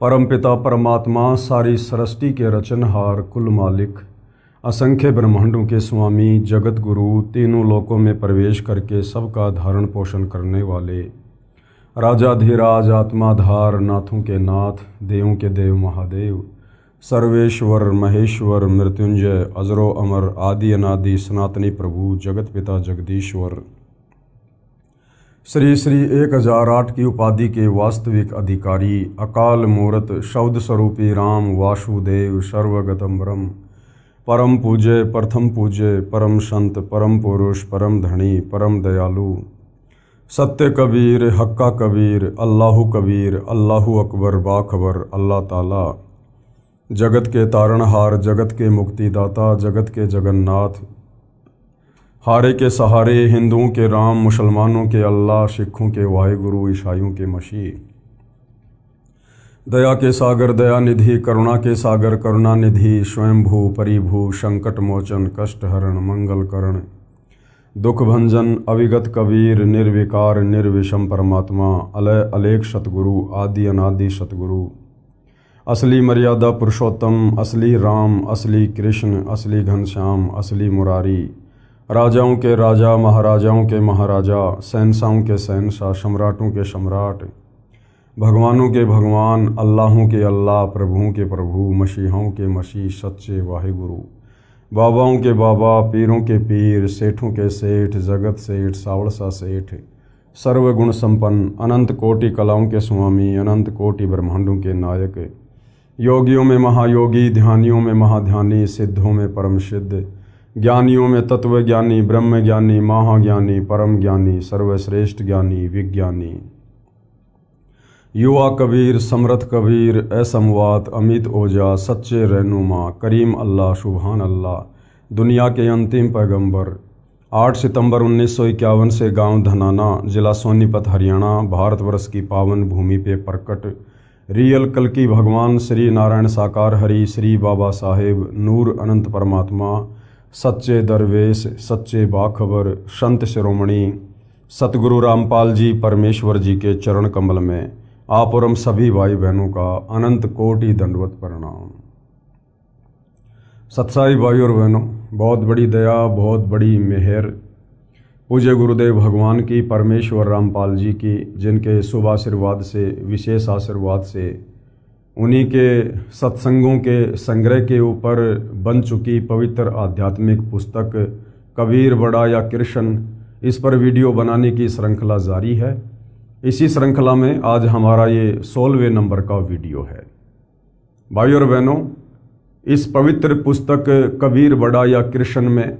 परमपिता परमात्मा सारी सृष्टि के रचनहार कुल मालिक असंख्य ब्रह्मांडों के स्वामी जगत गुरु तीनों लोकों में प्रवेश करके सबका धारण पोषण करने वाले राजाधिराज आत्माधार नाथों के नाथ देवों के देव महादेव सर्वेश्वर महेश्वर मृत्युंजय अजरो अमर आदि अनादि सनातनी प्रभु जगत पिता जगदीश्वर श्री श्री 1008 की उपाधि के वास्तविक अधिकारी अकाल मूर्त शब्द स्वरूपी राम वासुदेव सर्वगतम ब्रह्म परम पूज्य प्रथम पूज्य परम संत परम पुरुष परम धनी परम दयालु सत्य कबीर हक्का कबीर अल्लाहु कबीर अल्लाहु अकबर बाखबर अल्लाह ताला जगत के तारणहार जगत के मुक्तिदाता जगत के जगन्नाथ हारे के सहारे हिंदुओं के राम मुसलमानों के अल्लाह सिखों के वाहिगुरु ईसाइयों के मसीह दया के सागर दया निधि करुणा के सागर करुणा निधि स्वयंभू परिभू संकट मोचन कष्ट हरण मंगल करण दुख भंजन अविगत कबीर निर्विकार निर्विषम परमात्मा अलय अलेख सतगुरु आदि अनादि सतगुरु असली मर्यादा पुरुषोत्तम असली राम असली कृष्ण असली घनश्याम असली मुरारी राजाओं के राजा महाराजाओं के महाराजा शहंशाहों के शहंशाह सम्राटों के सम्राट भगवानों के भगवान अल्लाहों के अल्लाह प्रभुओं के प्रभु मसीहों के मसीह सच्चे वाहिगुरु बाबाओं के बाबा पीरों के पीर सेठों के सेठ जगत सेठ सावड़सा सेठ सर्वगुण संपन्न अनंत कोटि कलाओं के स्वामी अनंत कोटि ब्रह्मांडों के नायक योगियों में महायोगी ध्यानियों में महाध्यानी सिद्धों में परम सिद्ध ज्ञानियों में तत्व ज्ञानी ब्रह्म ज्ञानी महाज्ञानी परम ज्ञानी सर्वश्रेष्ठ ज्ञानी विज्ञानी युवा कबीर समर्थ कबीर असमवात अमित ओजा सच्चे रहनुमा करीम अल्लाह सुभान अल्लाह दुनिया के अंतिम पैगंबर 8 सितंबर 1951 से गांव धनाना जिला सोनीपत हरियाणा भारतवर्ष की पावन भूमि पे प्रकट रियल कल्कि भगवान श्री नारायण साकार हरि श्री बाबा साहेब नूर अनंत परमात्मा सच्चे दरवेश सच्चे बाखबर संत शिरोमणि सतगुरु रामपाल जी परमेश्वर जी के चरण कमल में आप और हम सभी भाई बहनों का अनंत कोटि दंडवत प्रणाम। सत्साई भाई और बहनों, बहुत बड़ी दया बहुत बड़ी मेहर पूज्य गुरुदेव भगवान की परमेश्वर रामपाल जी की, जिनके शुभ आशीर्वाद से विशेष आशीर्वाद से उन्हीं के सत्संगों के संग्रह के ऊपर बन चुकी पवित्र आध्यात्मिक पुस्तक कबीर बड़ा या कृष्ण, इस पर वीडियो बनाने की श्रृंखला जारी है। इसी श्रृंखला में आज हमारा ये 16वें नंबर का वीडियो है। भाई और बहनों, इस पवित्र पुस्तक कबीर बड़ा या कृष्ण में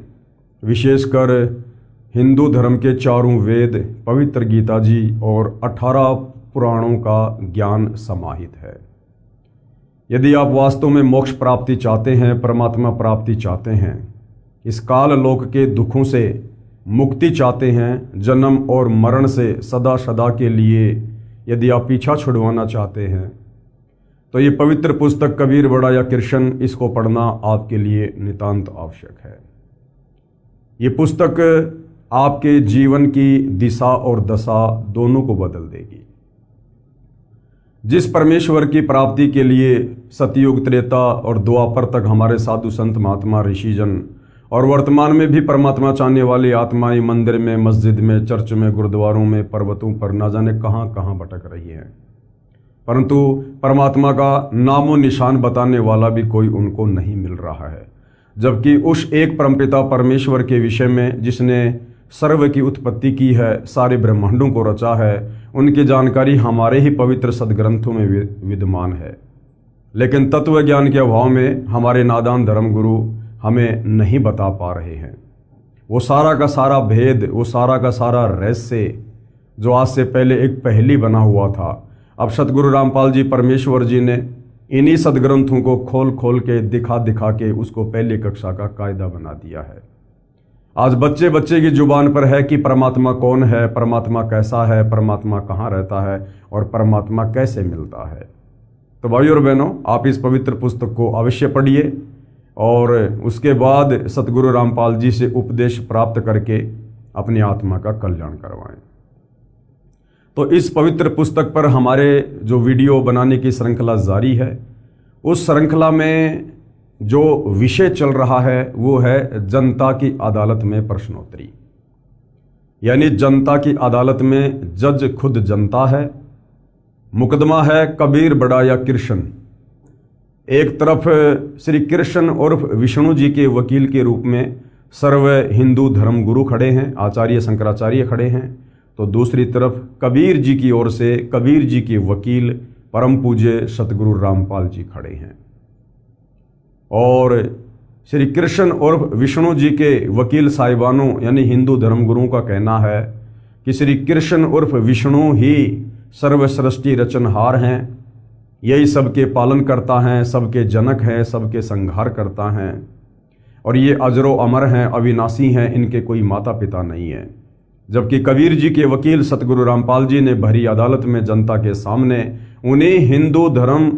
विशेषकर हिंदू धर्म के चारों वेद पवित्र गीता जी और 18 पुराणों का ज्ञान समाहित है। यदि आप वास्तव में मोक्ष प्राप्ति चाहते हैं, परमात्मा प्राप्ति चाहते हैं, इस काल लोक के दुखों से मुक्ति चाहते हैं, जन्म और मरण से सदा सदा के लिए यदि आप पीछा छुड़वाना चाहते हैं, तो ये पवित्र पुस्तक कबीर बड़ा या कृष्ण, इसको पढ़ना आपके लिए नितांत आवश्यक है। ये पुस्तक आपके जीवन की दिशा और दशा दोनों को बदल देगी। जिस परमेश्वर की प्राप्ति के लिए सतयुग त्रेता और द्वापर तक हमारे साधु संत महात्मा ऋषिजन और वर्तमान में भी परमात्मा चाहने वाली आत्माएं मंदिर में मस्जिद में चर्च में गुरुद्वारों में पर्वतों पर न जाने कहाँ कहाँ भटक रही हैं, परंतु परमात्मा का नामो निशान बताने वाला भी कोई उनको नहीं मिल रहा है। जबकि उस एक परमपिता परमेश्वर के विषय में जिसने सर्व की उत्पत्ति की है, सारे ब्रह्मांडों को रचा है, उनकी जानकारी हमारे ही पवित्र सदग्रंथों में विद्यमान है। लेकिन तत्व ज्ञान के अभाव में हमारे नादान धर्मगुरु हमें नहीं बता पा रहे हैं। वो सारा का सारा भेद, वो सारा का सारा रहस्य जो आज से पहले एक पहेली बना हुआ था, अब सतगुरु रामपाल जी परमेश्वर जी ने इन्हीं सदग्रंथों को खोल खोल के दिखा दिखा के उसको पहली कक्षा का कायदा बना दिया है। आज बच्चे बच्चे की जुबान पर है कि परमात्मा कौन है, परमात्मा कैसा है, परमात्मा कहाँ रहता है और परमात्मा कैसे मिलता है। तो भाई और बहनों, आप इस पवित्र पुस्तक को अवश्य पढ़िए और उसके बाद सतगुरु रामपाल जी से उपदेश प्राप्त करके अपनी आत्मा का कल्याण करवाएं। तो इस पवित्र पुस्तक पर हमारे जो वीडियो बनाने की श्रृंखला जारी है, उस श्रृंखला में जो विषय चल रहा है वो है जनता की अदालत में प्रश्नोत्तरी। यानी जनता की अदालत में जज खुद जनता है। मुकदमा है कबीर बड़ा या कृष्ण। एक तरफ श्री कृष्ण और विष्णु जी के वकील के रूप में सर्व हिंदू धर्म गुरु खड़े हैं, आचार्य शंकराचार्य खड़े हैं, तो दूसरी तरफ कबीर जी की ओर से कबीर जी के वकील परम पूज्य सतगुरु रामपाल जी खड़े हैं। और श्री कृष्ण और विष्णु जी के वकील साहिबानों यानी हिंदू धर्मगुरुओं का कहना है कि श्री कृष्ण उर्फ विष्णु ही सर्व सृष्टि रचनहार हैं, यही सबके पालन करता हैं, सबके जनक हैं, सबके संहार करता हैं, और ये अजरो अमर हैं, अविनाशी हैं, इनके कोई माता पिता नहीं है। जबकि कबीर जी के वकील सतगुरु रामपाल जी ने भरी अदालत में जनता के सामने उन्हें हिंदू धर्म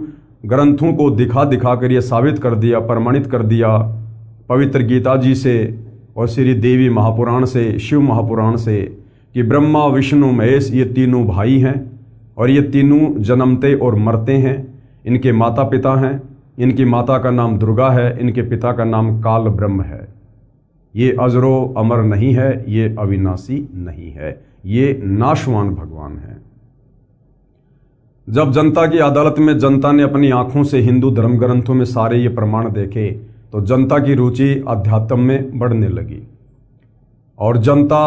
ग्रंथों को दिखा दिखा कर ये साबित कर दिया, प्रमाणित कर दिया पवित्र गीता जी से और श्री देवी महापुराण से, शिव महापुराण से, कि ब्रह्मा विष्णु महेश ये तीनों भाई हैं और ये तीनों जन्मते और मरते हैं। इनके माता पिता हैं, इनकी माता का नाम दुर्गा है, इनके पिता का नाम काल ब्रह्म है। ये अजरो अमर नहीं है, ये अविनाशी नहीं है, ये नाशवान भगवान है। जब जनता की अदालत में जनता ने अपनी आंखों से हिंदू धर्म ग्रंथों में सारे ये प्रमाण देखे तो जनता की रुचि अध्यात्म में बढ़ने लगी और जनता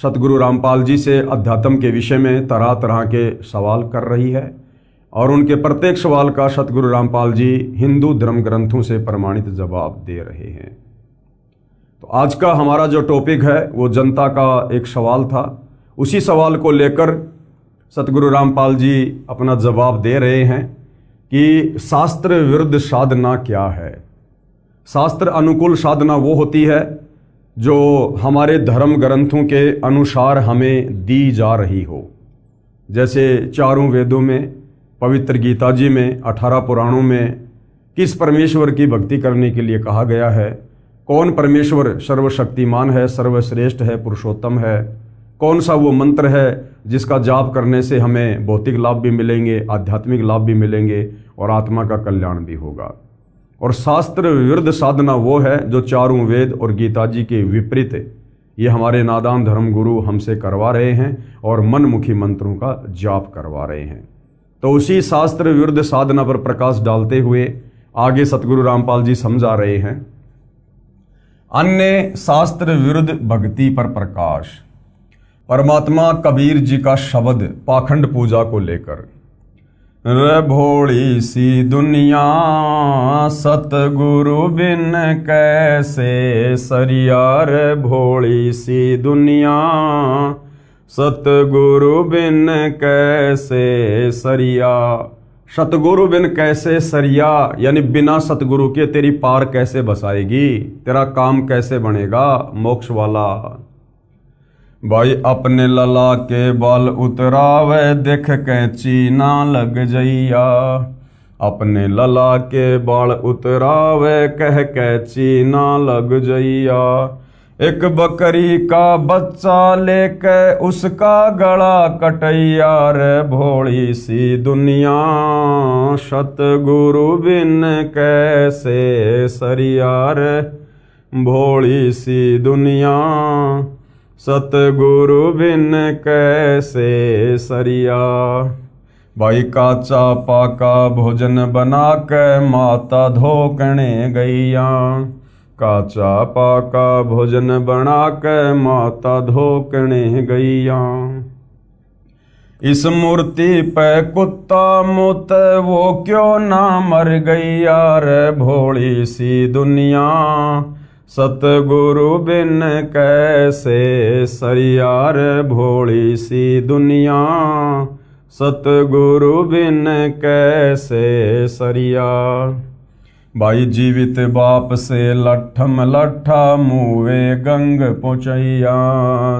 सतगुरु रामपाल जी से अध्यात्म के विषय में तरह तरह के सवाल कर रही है और उनके प्रत्येक सवाल का सतगुरु रामपाल जी हिंदू धर्म ग्रंथों से प्रमाणित जवाब दे रहे हैं। तो आज का हमारा जो टॉपिक है वो जनता का एक सवाल था। उसी सवाल को लेकर सतगुरु रामपाल जी अपना जवाब दे रहे हैं कि शास्त्र विरुद्ध साधना क्या है। शास्त्र अनुकूल साधना वो होती है जो हमारे धर्म ग्रंथों के अनुसार हमें दी जा रही हो। जैसे चारों वेदों में, पवित्र गीता जी में, 18 पुराणों में किस परमेश्वर की भक्ति करने के लिए कहा गया है, कौन परमेश्वर सर्वशक्तिमान है, सर्वश्रेष्ठ है, पुरुषोत्तम है, कौन सा वो मंत्र है जिसका जाप करने से हमें भौतिक लाभ भी मिलेंगे, आध्यात्मिक लाभ भी मिलेंगे और आत्मा का कल्याण भी होगा। और शास्त्र विरुद्ध साधना वो है जो चारों वेद और गीता जी के विपरीत ये हमारे नादान धर्म गुरु हमसे करवा रहे हैं और मनमुखी मंत्रों का जाप करवा रहे हैं। तो उसी शास्त्र विरुद्ध साधना पर प्रकाश डालते हुए आगे सतगुरु रामपाल जी समझा रहे हैं। अन्य शास्त्र विरुद्ध भक्ति पर प्रकाश। परमात्मा कबीर जी का शब्द पाखंड पूजा को लेकर, रे भोली सी दुनिया सतगुरु बिन कैसे सरिया, रे भोली सी दुनिया सतगुरु बिन कैसे सरिया। सतगुरु बिन कैसे सरिया यानी बिना सतगुरु के तेरी पार कैसे बसाएगी, तेरा काम कैसे बनेगा मोक्ष वाला। भाई अपने लला के बाल उतरावे देख कैंची ना लग जइया, अपने लला के बाल उतरावे कह कैंची ना लग जइया। एक बकरी का बच्चा लेके उसका गला कटैया, रे भोली सी दुनिया सतगुरु बिन कैसे सरिया, रे भोली सी दुनिया सतगुरु बिन कैसे सरिया। भाई काचा पाका भोजन बना के माता धोकने गैया, काचा पाका भोजन बना के माता धोकने गैया। इस मूर्ति पे कुत्ता मुत वो क्यों ना मर गैया, रे भोली सी दुनिया सतगुरु बिन कैसे सरिया, रे भोली सी दुनिया सतगुरु बिन कैसे सरिया। भाई जीवित बाप से लट्ठम लट्ठा मुवे गंग पहुँचैया,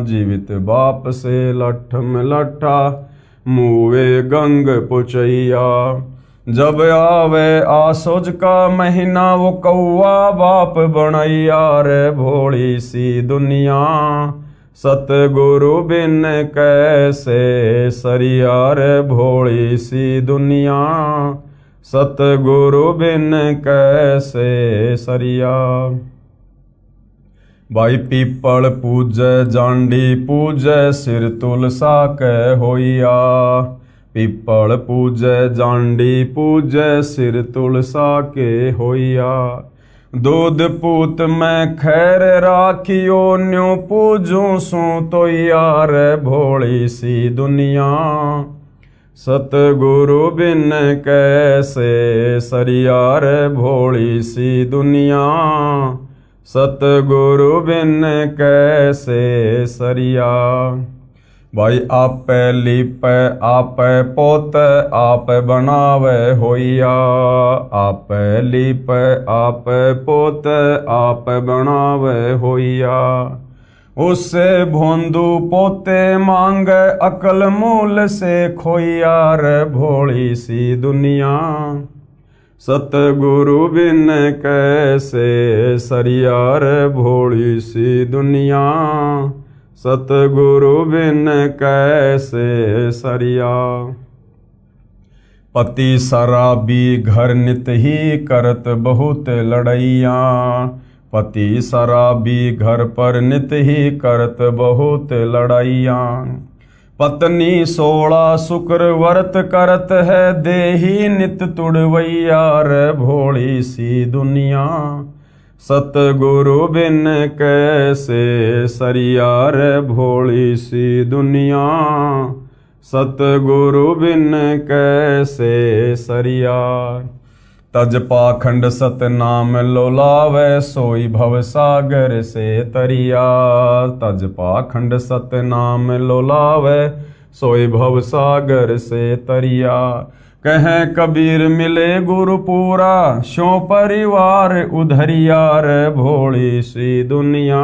जीवित बाप से लट्ठम लट्ठा मुवे गंग पहुँचैया। जब आवे आसोज का महीना वो कौआ बाप बनैया, रे भोली सी दुनिया सतगुरु बिन कैसे सरियार भोली सी दुनिया, सतगुरु बिन कैसे सरिया। भाई पीपल पूजै जांडी पूजै सिर तुलसा कै होइया, पीपल पूजै जांडी पूजै सिर तुलसा के होइया। दूध पूत मैं खैर राखियो न्यू पूजूं सू तो यार भोली सी दुनिया, सतगुरु बिन कैसे सरियार भोली सी दुनिया, सतगुरु बिन कैसे सरिया। भाई आपे लीपे आपे पोते आप बनावे होइया, आपे लीपे आपे पोते आप बनावे होइया। उससे भोंदू पोते मांगे अकल मूल से खोइया रे भोली सी दुनिया, सतगुरु बिन कैसे सरिया रे भोली सी दुनिया, सतगुरु बिन कैसे सरिया। पति शराबी घर नित ही करत बहुत लड़ैया, पति शराबी घर पर नित ही करत बहुत लड़ैया। पत्नी 16 शुक्र व्रत करत है देही नित तुड़वैया रे भोली सी दुनिया, सतगुरु बिन कैसे सरिया रे भोली सी दुनिया, सतगुरु बिन कैसे सरिया। तज पाखंड सतनाम लोलावे सोई भव सागर से तरिया, तज पाखंड सतनाम लोलावे सोई भव सागर से तरिया। कहें कबीर मिले गुरुपुरा शो परिवार उधरिया रे भोली सी दुनिया,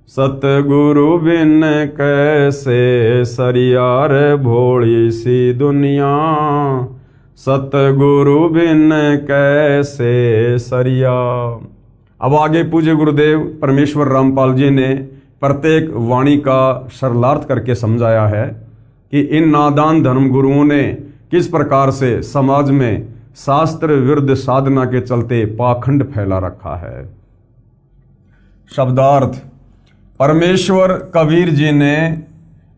सतगुरु बिन कैसे सरिया रे भोली सी दुनिया, सतगुरु बिन कैसे सरिया। अब आगे पूज्य गुरुदेव परमेश्वर रामपाल जी ने प्रत्येक वाणी का सरलार्थ करके समझाया है कि इन नादान धर्म गुरुओं ने किस प्रकार से समाज में शास्त्र विरुद्ध साधना के चलते पाखंड फैला रखा है। शब्दार्थ, परमेश्वर कबीर जी ने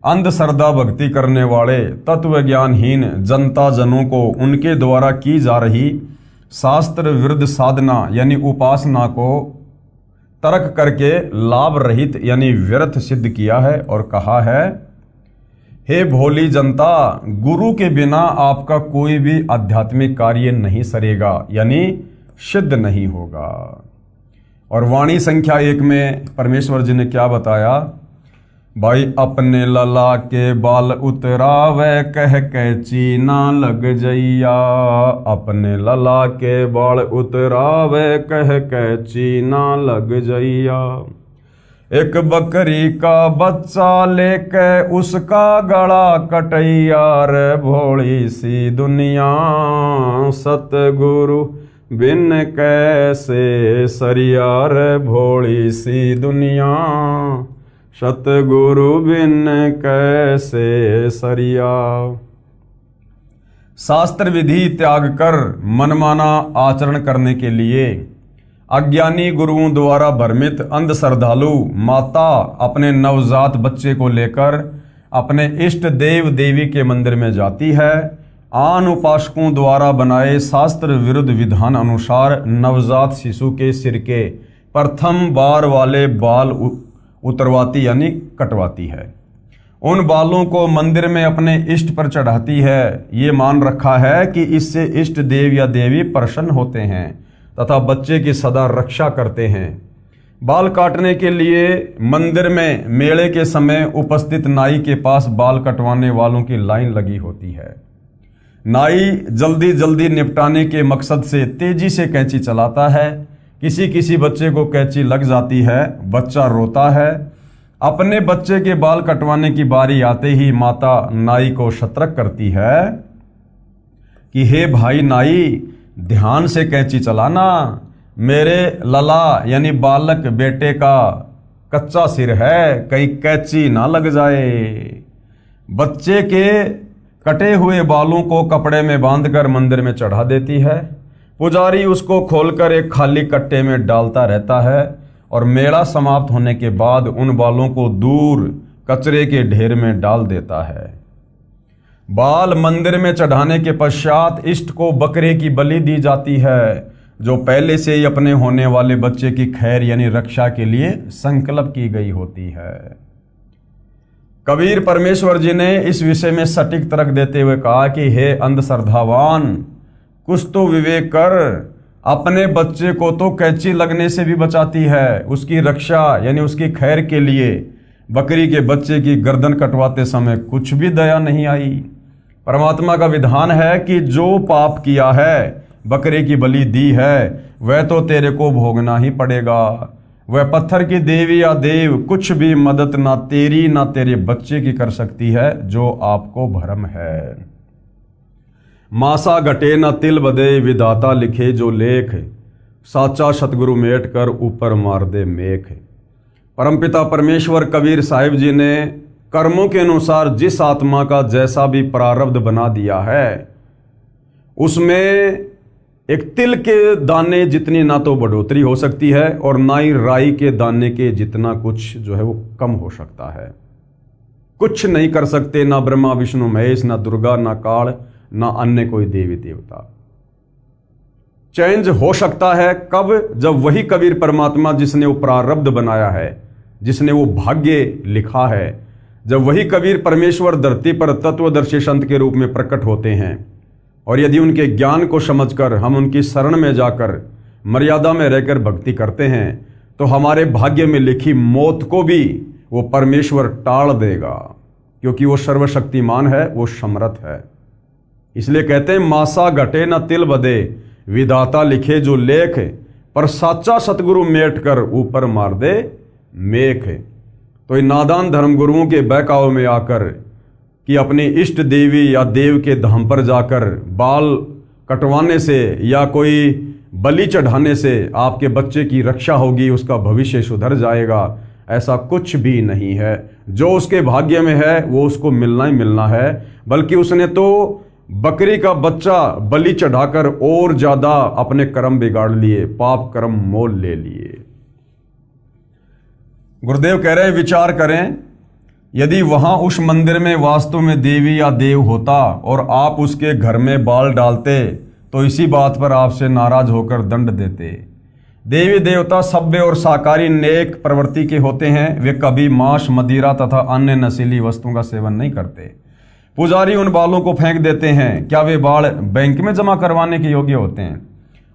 अंधश्रद्धा भक्ति करने वाले तत्व ज्ञानहीन जनता जनों को उनके द्वारा की जा रही शास्त्र विरुद्ध साधना यानी उपासना को तर्क करके लाभ रहित यानी व्यर्थ सिद्ध किया है और कहा है, हे भोली जनता, गुरु के बिना आपका कोई भी आध्यात्मिक कार्य नहीं सरेगा यानी सिद्ध नहीं होगा। और वाणी संख्या 1 में परमेश्वर जी ने क्या बताया, भाई अपने लला के बाल उतरावे कह कैची ना लग जइया, अपने लला के बाल उतरावे कह कैची ना लग जइया। एक बकरी का बच्चा लेके उसका गला कटैया रे भोली सी दुनिया, सतगुरु बिन कैसे सरिया रे भोली सी दुनिया, सतगुरु बिन कैसे सरिया। शास्त्र विधि त्याग कर मनमाना आचरण करने के लिए अज्ञानी गुरुओं द्वारा भ्रमित अंध श्रद्धालु माता अपने नवजात बच्चे को लेकर अपने इष्ट देव देवी के मंदिर में जाती है। आन उपासकों द्वारा बनाए शास्त्र विरुद्ध विधान अनुसार नवजात शिशु के सिर के प्रथम बार वाले बाल उतरवाती यानी कटवाती है। उन बालों को मंदिर में अपने इष्ट पर चढ़ाती है। ये मान रखा है कि इससे इष्ट देव या देवी प्रसन्न होते हैं तथा बच्चे की सदा रक्षा करते हैं। बाल काटने के लिए मंदिर में मेले के समय उपस्थित नाई के पास बाल कटवाने वालों की लाइन लगी होती है। नाई जल्दी जल्दी निपटाने के मकसद से तेजी से कैंची चलाता है। किसी किसी बच्चे को कैंची लग जाती है, बच्चा रोता है। अपने बच्चे के बाल कटवाने की बारी आते ही माता नाई को सतर्क करती है कि हे भाई नाई, ध्यान से कैंची चलाना, मेरे लला यानी बालक बेटे का कच्चा सिर है, कहीं कैंची ना लग जाए। बच्चे के कटे हुए बालों को कपड़े में बांधकर मंदिर में चढ़ा देती है। पुजारी उसको खोलकर एक खाली कट्टे में डालता रहता है और मेला समाप्त होने के बाद उन बालों को दूर कचरे के ढेर में डाल देता है। बाल मंदिर में चढ़ाने के पश्चात इष्ट को बकरे की बलि दी जाती है, जो पहले से ही अपने होने वाले बच्चे की खैर यानी रक्षा के लिए संकल्प की गई होती है। कबीर परमेश्वर जी ने इस विषय में सटीक तर्क देते हुए कहा कि हे अंधश्रद्धावान, कुछ तो विवेक कर। अपने बच्चे को तो कैंची लगने से भी बचाती है, उसकी रक्षा यानी उसकी खैर के लिए बकरी के बच्चे की गर्दन कटवाते समय कुछ भी दया नहीं आई। परमात्मा का विधान है कि जो पाप किया है, बकरे की बलि दी है, वह तो तेरे को भोगना ही पड़ेगा। वह पत्थर की देवी या देव कुछ भी मदद ना तेरी ना तेरे बच्चे की कर सकती है, जो आपको भ्रम है। मासा घटे न तिल बदे, विधाता लिखे जो लेख, साचा सतगुरु मेट कर ऊपर मार दे मेख। परमपिता परमेश्वर कबीर साहिब जी ने कर्मों के अनुसार जिस आत्मा का जैसा भी प्रारब्ध बना दिया है, उसमें एक तिल के दाने जितनी ना तो बढ़ोतरी हो सकती है और ना ही राई के दाने के जितना कुछ जो है वो कम हो सकता है। कुछ नहीं कर सकते ना ब्रह्मा विष्णु महेश, ना दुर्गा, ना काल, ना अन्य कोई देवी देवता। चेंज हो सकता है कब? जब वही कबीर परमात्मा जिसने वो प्रारब्ध बनाया है, जिसने वो भाग्य लिखा है, जब वही कबीर परमेश्वर धरती पर तत्वदर्शी संत के रूप में प्रकट होते हैं और यदि उनके ज्ञान को समझकर हम उनकी शरण में जाकर मर्यादा में रहकर भक्ति करते हैं, तो हमारे भाग्य में लिखी मौत को भी वो परमेश्वर टाल देगा, क्योंकि वो सर्वशक्तिमान है, वो समर्थ है। इसलिए कहते हैं मासा घटे न तिल बदे, विधाता लिखे जो लेख, पर साचा सतगुरु मेट कर ऊपर मार दे मेख। तो इन नादान धर्मगुरुओं के बहकावे में आकर कि अपनी इष्ट देवी या देव के धाम पर जाकर बाल कटवाने से या कोई बलि चढ़ाने से आपके बच्चे की रक्षा होगी, उसका भविष्य सुधर जाएगा, ऐसा कुछ भी नहीं है। जो उसके भाग्य में है वो उसको मिलना ही मिलना है, बल्कि उसने तो बकरी का बच्चा बलि चढ़ाकर और ज्यादा अपने कर्म बिगाड़ लिए, पाप कर्म मोल ले लिए। गुरुदेव कह रहे हैं विचार करें, यदि वहां उस मंदिर में वास्तव में देवी या देव होता और आप उसके घर में बाल डालते, तो इसी बात पर आपसे नाराज होकर दंड देते। देवी देवता सभ्य और शाकाहारी नेक प्रवृत्ति के होते हैं, वे कभी मांस, मदिरा तथा अन्य नशीली वस्तुओं का सेवन नहीं करते। पुजारी उन बालों को फेंक देते हैं, क्या वे बाल बैंक में जमा करवाने के योग्य होते हैं?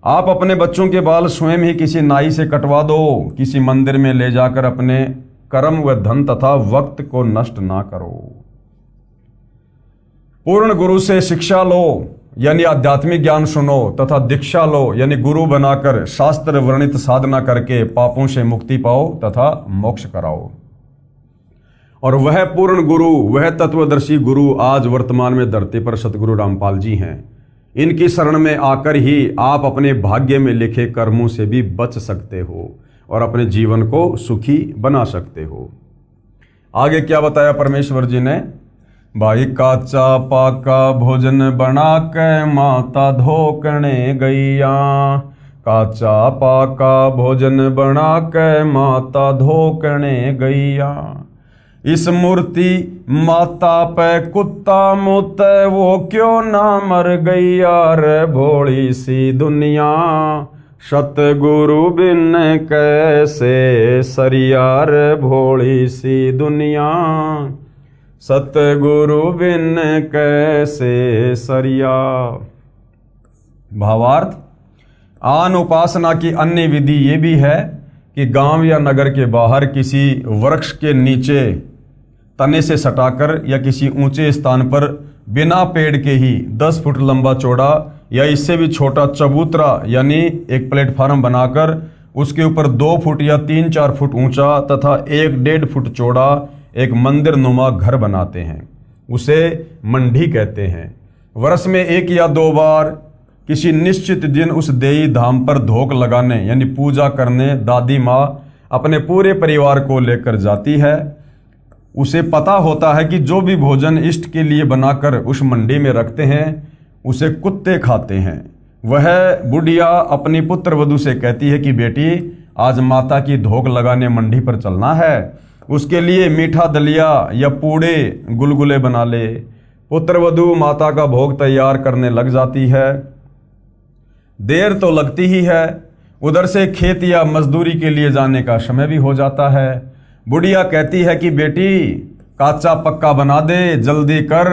आप अपने बच्चों के बाल स्वयं ही किसी नाई से कटवा दो, किसी मंदिर में ले जाकर अपने कर्म व धन तथा वक्त को नष्ट ना करो। पूर्ण गुरु से शिक्षा लो यानी आध्यात्मिक ज्ञान सुनो तथा दीक्षा लो यानी गुरु बनाकर शास्त्र वर्णित साधना करके पापों से मुक्ति पाओ तथा मोक्ष कराओ। और वह पूर्ण गुरु, वह तत्वदर्शी गुरु आज वर्तमान में धरती पर सतगुरु रामपाल जी हैं। इनकी शरण में आकर ही आप अपने भाग्य में लिखे कर्मों से भी बच सकते हो और अपने जीवन को सुखी बना सकते हो। आगे क्या बताया परमेश्वर जी ने? भाई काचा पाका भोजन बना के माता धोकने गैया, काचा पाका भोजन बना के माता धोकने गैया। इस मूर्ति माता पे कुत्ता मुते, वो क्यों ना मर गैया रे भोली सी दुनिया। सतगुरु बिन कैसे सरिया रे भोली सी दुनिया, सतगुरु बिन कैसे सरिया। भावार्थ, आन उपासना की अन्य विधि ये भी है कि गांव या नगर के बाहर किसी वृक्ष के नीचे तने से सटाकर या किसी ऊंचे स्थान पर बिना पेड़ के ही 10 फुट लंबा चौड़ा या इससे भी छोटा चबूतरा यानी एक प्लेटफार्म बनाकर उसके ऊपर 2 फुट या 3-4 फुट ऊंचा तथा 1-1.5 फुट चौड़ा एक मंदिर नुमा घर बनाते हैं। उसे मंडी कहते हैं। वर्ष में 1 या 2 बार किसी निश्चित दिन उस देई धाम पर धोक लगाने यानी पूजा करने दादी माँ अपने पूरे परिवार को लेकर जाती है। उसे पता होता है कि जो भी भोजन इष्ट के लिए बनाकर उस मंडी में रखते हैं उसे कुत्ते खाते हैं। वह बुढ़िया अपनी पुत्र वधू से कहती है कि बेटी, आज माता की धोख लगाने मंडी पर चलना है, उसके लिए मीठा दलिया या पूड़े गुलगुले बना ले। पुत्र वधू माता का भोग तैयार करने लग जाती है। देर तो लगती ही है, उधर से खेत या मजदूरी के लिए जाने का समय भी हो जाता है। बुढ़िया कहती है कि बेटी, काचा पक्का बना दे, जल्दी कर,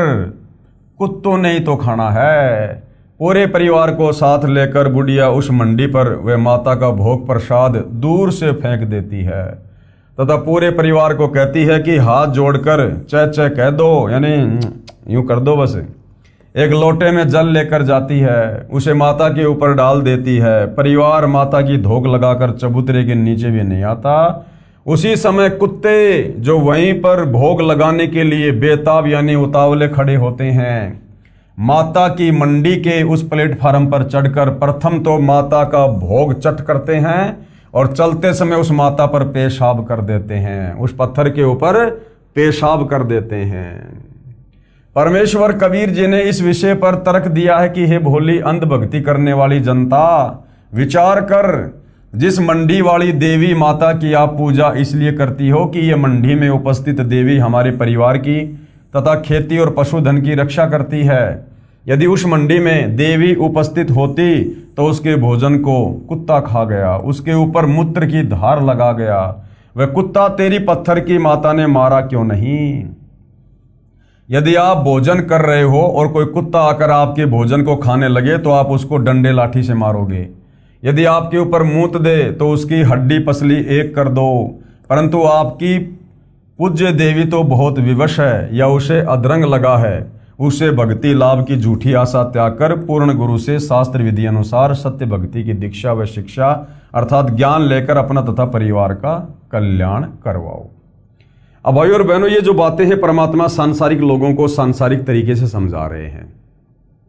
कुत्तों ने ही तो खाना है। पूरे परिवार को साथ लेकर बुढ़िया उस मंडी पर वे माता का भोग प्रसाद दूर से फेंक देती है तथा पूरे परिवार को कहती है कि हाथ जोड़कर चै चै कह दो, यानी यूं कर दो बस। एक लोटे में जल लेकर जाती है, उसे माता के ऊपर डाल देती है। परिवार माता की धोख लगाकर चबूतरे के नीचे भी नहीं आता। उसी समय कुत्ते जो वहीं पर भोग लगाने के लिए बेताब यानी उतावले खड़े होते हैं, माता की मंडी के उस प्लेटफार्म पर चढ़कर प्रथम तो माता का भोग चट करते हैं और चलते समय उस माता पर पेशाब कर देते हैं, उस पत्थर के ऊपर पेशाब कर देते हैं। परमेश्वर कबीर जी ने इस विषय पर तर्क दिया है कि हे भोली अंधभक्ति करने वाली जनता, विचार कर, जिस मंडी वाली देवी माता की आप पूजा इसलिए करती हो कि यह मंडी में उपस्थित देवी हमारे परिवार की तथा खेती और पशुधन की रक्षा करती है। यदि उस मंडी में देवी उपस्थित होती तो उसके भोजन को कुत्ता खा गया, उसके ऊपर मूत्र की धार लगा गया। वह कुत्ता तेरी पत्थर की माता ने मारा क्यों नहीं? यदि आप भोजन कर रहे हो और कोई कुत्ता आकर आपके भोजन को खाने लगे तो आप उसको डंडे लाठी से मारोगे। यदि आपके ऊपर मूत दे तो उसकी हड्डी पसली एक कर दो। परंतु आपकी पूज्य देवी तो बहुत विवश है या उसे अधरंग लगा है, उसे भक्ति लाभ की झूठी आशा त्याग कर पूर्ण गुरु से शास्त्र विधि अनुसार सत्य भक्ति की दीक्षा व शिक्षा अर्थात ज्ञान लेकर अपना तथा परिवार का कल्याण करवाओ। अब भाई और बहनों, ये जो बातें हैं परमात्मा सांसारिक लोगों को सांसारिक तरीके से समझा रहे हैं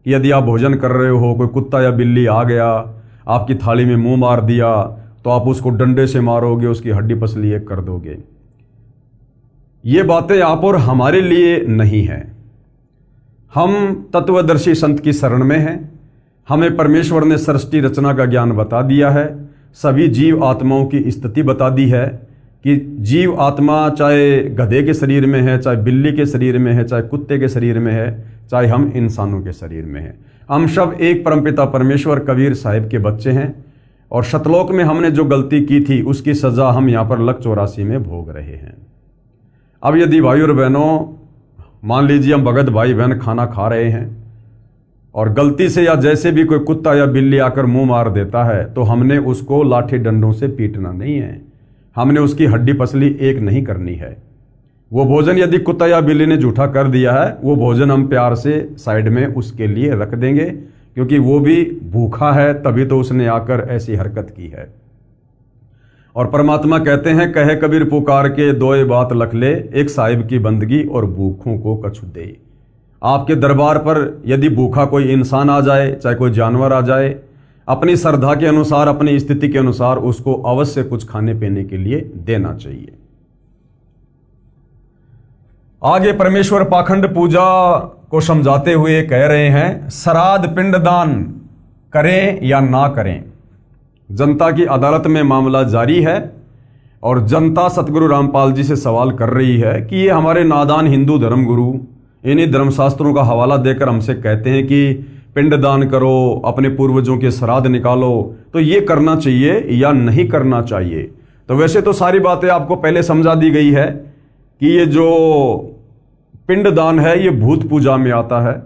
कि यदि आप भोजन कर रहे हो, कोई कुत्ता या बिल्ली आ गया, आपकी थाली में मुंह मार दिया, तो आप उसको डंडे से मारोगे, उसकी हड्डी पसली एक कर दोगे। ये बातें आप और हमारे लिए नहीं है। हम तत्वदर्शी संत की शरण में हैं। हमें परमेश्वर ने सृष्टि रचना का ज्ञान बता दिया है, सभी जीव आत्माओं की स्थिति बता दी है कि जीव आत्मा चाहे गधे के शरीर में है, चाहे बिल्ली के शरीर में है, चाहे कुत्ते के शरीर में है, चाहे हम इंसानों के शरीर में है, हम सब एक परमपिता परमेश्वर कबीर साहिब के बच्चे हैं। और शतलोक में हमने जो गलती की थी उसकी सज़ा हम यहाँ पर लक 84 में भोग रहे हैं। अब यदि भाई और बहनों, मान लीजिए हम भगत भाई बहन खाना खा रहे हैं और गलती से या जैसे भी कोई कुत्ता या बिल्ली आकर मुंह मार देता है, तो हमने उसको लाठी डंडों से पीटना नहीं है, हमने उसकी हड्डी पसली एक नहीं करनी है। वो भोजन यदि कुत्ता या बिल्ली ने झूठा कर दिया है, वो भोजन हम प्यार से साइड में उसके लिए रख देंगे, क्योंकि वो भी भूखा है, तभी तो उसने आकर ऐसी हरकत की है। और परमात्मा कहते हैं, कहे कबीर पुकार के दोए बात लख ले, एक साहिब की बंदगी और भूखों को कछु दे। आपके दरबार पर यदि भूखा कोई इंसान आ जाए, चाहे कोई जानवर आ जाए, अपनी श्रद्धा के अनुसार, अपनी स्थिति के अनुसार उसको अवश्य कुछ खाने पीने के लिए देना चाहिए। आगे परमेश्वर पाखंड पूजा को समझाते हुए कह रहे हैं, श्राद्ध पिंडदान करें या ना करें। जनता की अदालत में मामला जारी है और जनता सतगुरु रामपाल जी से सवाल कर रही है कि ये हमारे नादान हिंदू धर्मगुरु इन्हीं धर्मशास्त्रों का हवाला देकर हमसे कहते हैं कि पिंडदान करो, अपने पूर्वजों के श्राद्ध निकालो, तो ये करना चाहिए या नहीं करना चाहिए। तो वैसे तो सारी बातें आपको पहले समझा दी गई है कि ये जो पिंडदान है ये भूत पूजा में आता है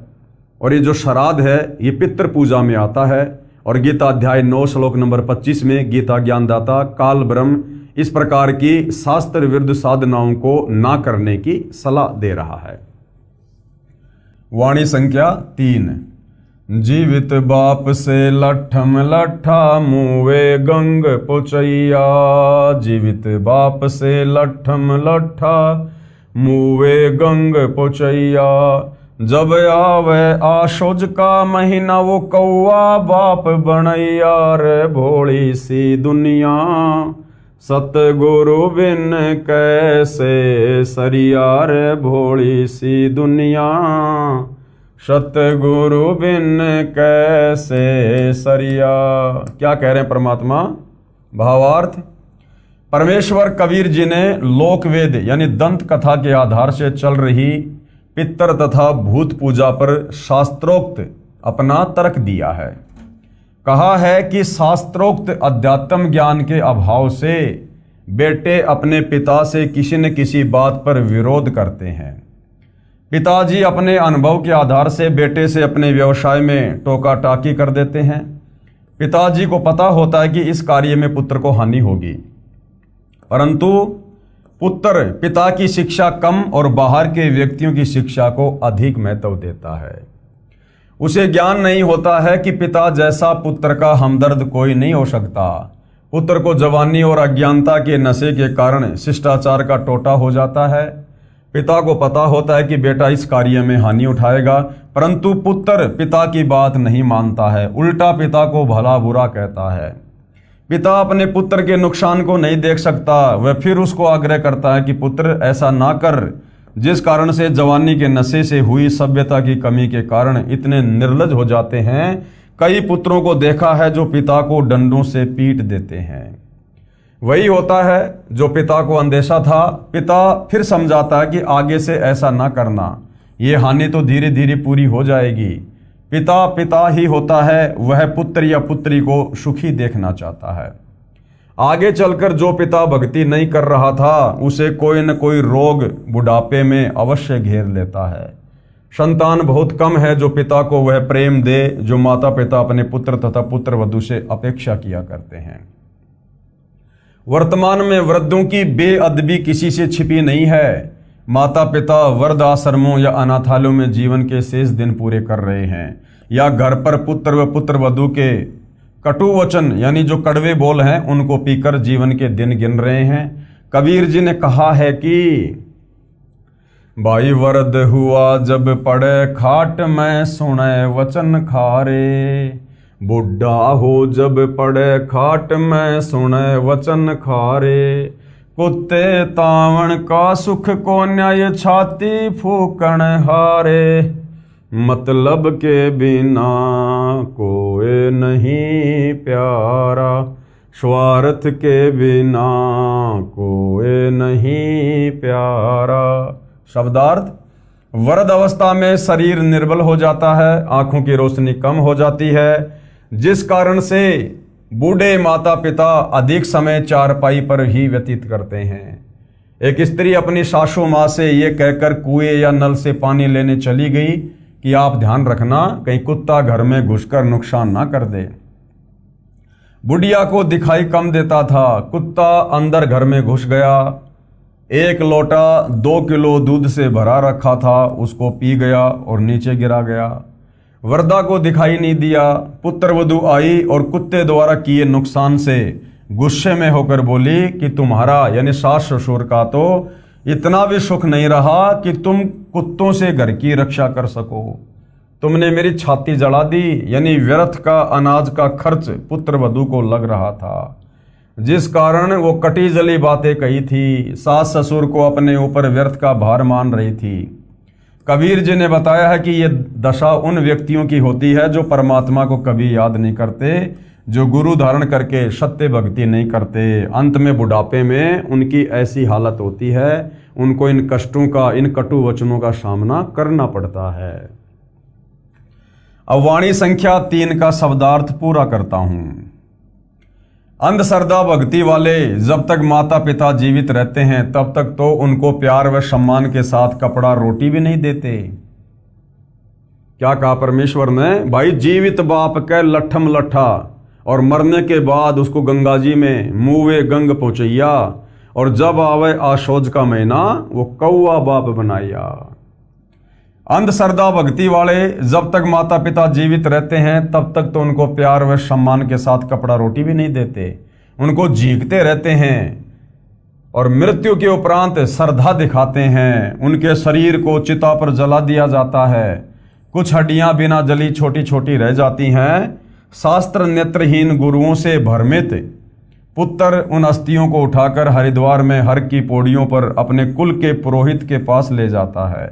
और ये जो श्राद्ध है ये पितृ पूजा में आता है। और गीता अध्याय 9 श्लोक नंबर 25 में गीता ज्ञानदाता काल ब्रह्म इस प्रकार की शास्त्र विरुद्ध साधनाओं को ना करने की सलाह दे रहा है। वाणी संख्या 3। जीवित बाप से लट्ठम लट्ठा मुवे गंग पोचैया। जीवित बाप से लट्ठम लट्ठा मुवे गंग पोचैया। जब आवे आशोज का महीना वो कौआ बाप बनैया। रे भोली सी दुनिया सतगुरु बिन कैसे सरिया रे भोली सी दुनिया, सतगुरु बिन कैसे सरिया। क्या कह रहे हैं परमात्मा? भावार्थ, परमेश्वर कबीर जी ने लोकवेद यानी दंत कथा के आधार से चल रही पितर तथा भूत पूजा पर शास्त्रोक्त अपना तर्क दिया है। कहा है कि शास्त्रोक्त अध्यात्म ज्ञान के अभाव से बेटे अपने पिता से किसी न किसी बात पर विरोध करते हैं। पिताजी अपने अनुभव के आधार से बेटे से अपने व्यवसाय में टोका टाकी कर देते हैं। पिताजी को पता होता है कि इस कार्य में पुत्र को हानि होगी, परंतु पुत्र पिता की शिक्षा कम और बाहर के व्यक्तियों की शिक्षा को अधिक महत्व देता है। उसे ज्ञान नहीं होता है कि पिता जैसा पुत्र का हमदर्द कोई नहीं हो सकता। पुत्र को जवानी और अज्ञानता के नशे के कारण शिष्टाचार का टोटा हो जाता है। पिता को पता होता है कि बेटा इस कार्य में हानि उठाएगा, परंतु पुत्र पिता की बात नहीं मानता है, उल्टा पिता को भला बुरा कहता है। पिता अपने पुत्र के नुकसान को नहीं देख सकता, वह फिर उसको आग्रह करता है कि पुत्र ऐसा ना कर, जिस कारण से जवानी के नशे से हुई सभ्यता की कमी के कारण इतने निर्लज हो जाते हैं। कई पुत्रों को देखा है जो पिता को डंडों से पीट देते हैं। वही होता है जो पिता को अंदेशा था, पिता फिर समझाता है कि आगे से ऐसा ना करना, ये हानि तो धीरे धीरे पूरी हो जाएगी। पिता पिता ही होता है, वह पुत्र या पुत्री को सुखी देखना चाहता है। आगे चलकर जो पिता भक्ति नहीं कर रहा था उसे कोई न कोई रोग बुढ़ापे में अवश्य घेर लेता है। संतान बहुत कम है जो पिता को वह प्रेम दे जो माता पिता अपने पुत्र तथा पुत्र वधू से अपेक्षा किया करते हैं। वर्तमान में वृद्धों की बेअदबी किसी से छिपी नहीं है। माता पिता वृद्ध आश्रमों या अनाथालयों में जीवन के शेष दिन पूरे कर रहे हैं, या घर पर पुत्र व पुत्र वधू के कटु वचन यानी जो कड़वे बोल हैं उनको पीकर जीवन के दिन गिन रहे हैं। कबीर जी ने कहा है कि भाई वरद हुआ जब पड़े खाट में सुने वचन खारे, बुढ़ा हो जब पड़े खाट में सुने वचन खारे, कुत्ते तावण का सुख को न्याय छाती फूकण हारे, मतलब के बिना कोई नहीं प्यारा, स्वार्थ के बिना कोई नहीं प्यारा। शब्दार्थ, वृद्ध अवस्था में शरीर निर्बल हो जाता है, आंखों की रोशनी कम हो जाती है, जिस कारण से बूढ़े माता पिता अधिक समय चारपाई पर ही व्यतीत करते हैं। एक स्त्री अपनी सासू माँ से ये कहकर कुएं या नल से पानी लेने चली गई कि आप ध्यान रखना कहीं कुत्ता घर में घुसकर नुकसान ना कर दे। बुढ़िया को दिखाई कम देता था, कुत्ता अंदर घर में घुस गया। एक लोटा 2 किलो दूध से भरा रखा था, उसको पी गया और नीचे गिरा गया। वृद्धा को दिखाई नहीं दिया। पुत्र वधू आई और कुत्ते द्वारा किए नुकसान से गुस्से में होकर बोली कि तुम्हारा यानी सास ससुर का तो इतना भी सुख नहीं रहा कि तुम कुत्तों से घर की रक्षा कर सको। तुमने मेरी छाती जला दी, यानी व्यर्थ का अनाज का खर्च पुत्र वधू को लग रहा था, जिस कारण वो कटी जली बातें कही थी। सास ससुर को अपने ऊपर व्यर्थ का भार मान रही थी। कबीर जी ने बताया है कि ये दशा उन व्यक्तियों की होती है जो परमात्मा को कभी याद नहीं करते, जो गुरु धारण करके सत्य भक्ति नहीं करते। अंत में बुढ़ापे में उनकी ऐसी हालत होती है, उनको इन कष्टों का, इन कटु वचनों का सामना करना पड़ता है। अब वाणी संख्या 3 का शब्दार्थ पूरा करता हूं। अंधश्रद्धा भक्ति वाले जब तक माता पिता जीवित रहते हैं तब तक तो उनको प्यार व सम्मान के साथ कपड़ा रोटी भी नहीं देते। क्या कहा परमेश्वर ने? भाई जीवित बाप के लठम लठा और मरने के बाद उसको गंगा जी में मुँहे गंग पहुँचैया, और जब आवे आशोज का महीना वो कौआ बाप बनाया। अंधश्रद्धा भक्ति वाले जब तक माता पिता जीवित रहते हैं तब तक तो उनको प्यार व सम्मान के साथ कपड़ा रोटी भी नहीं देते, उनको झींकते रहते हैं और मृत्यु के उपरांत श्रद्धा दिखाते हैं। उनके शरीर को चिता पर जला दिया जाता है, कुछ हड्डियां बिना जली छोटी छोटी रह जाती हैं। शास्त्र नेत्रहीन गुरुओं से भ्रमित पुत्र उन अस्थियों को उठाकर हरिद्वार में हर की पौड़ियों पर अपने कुल के पुरोहित के पास ले जाता है।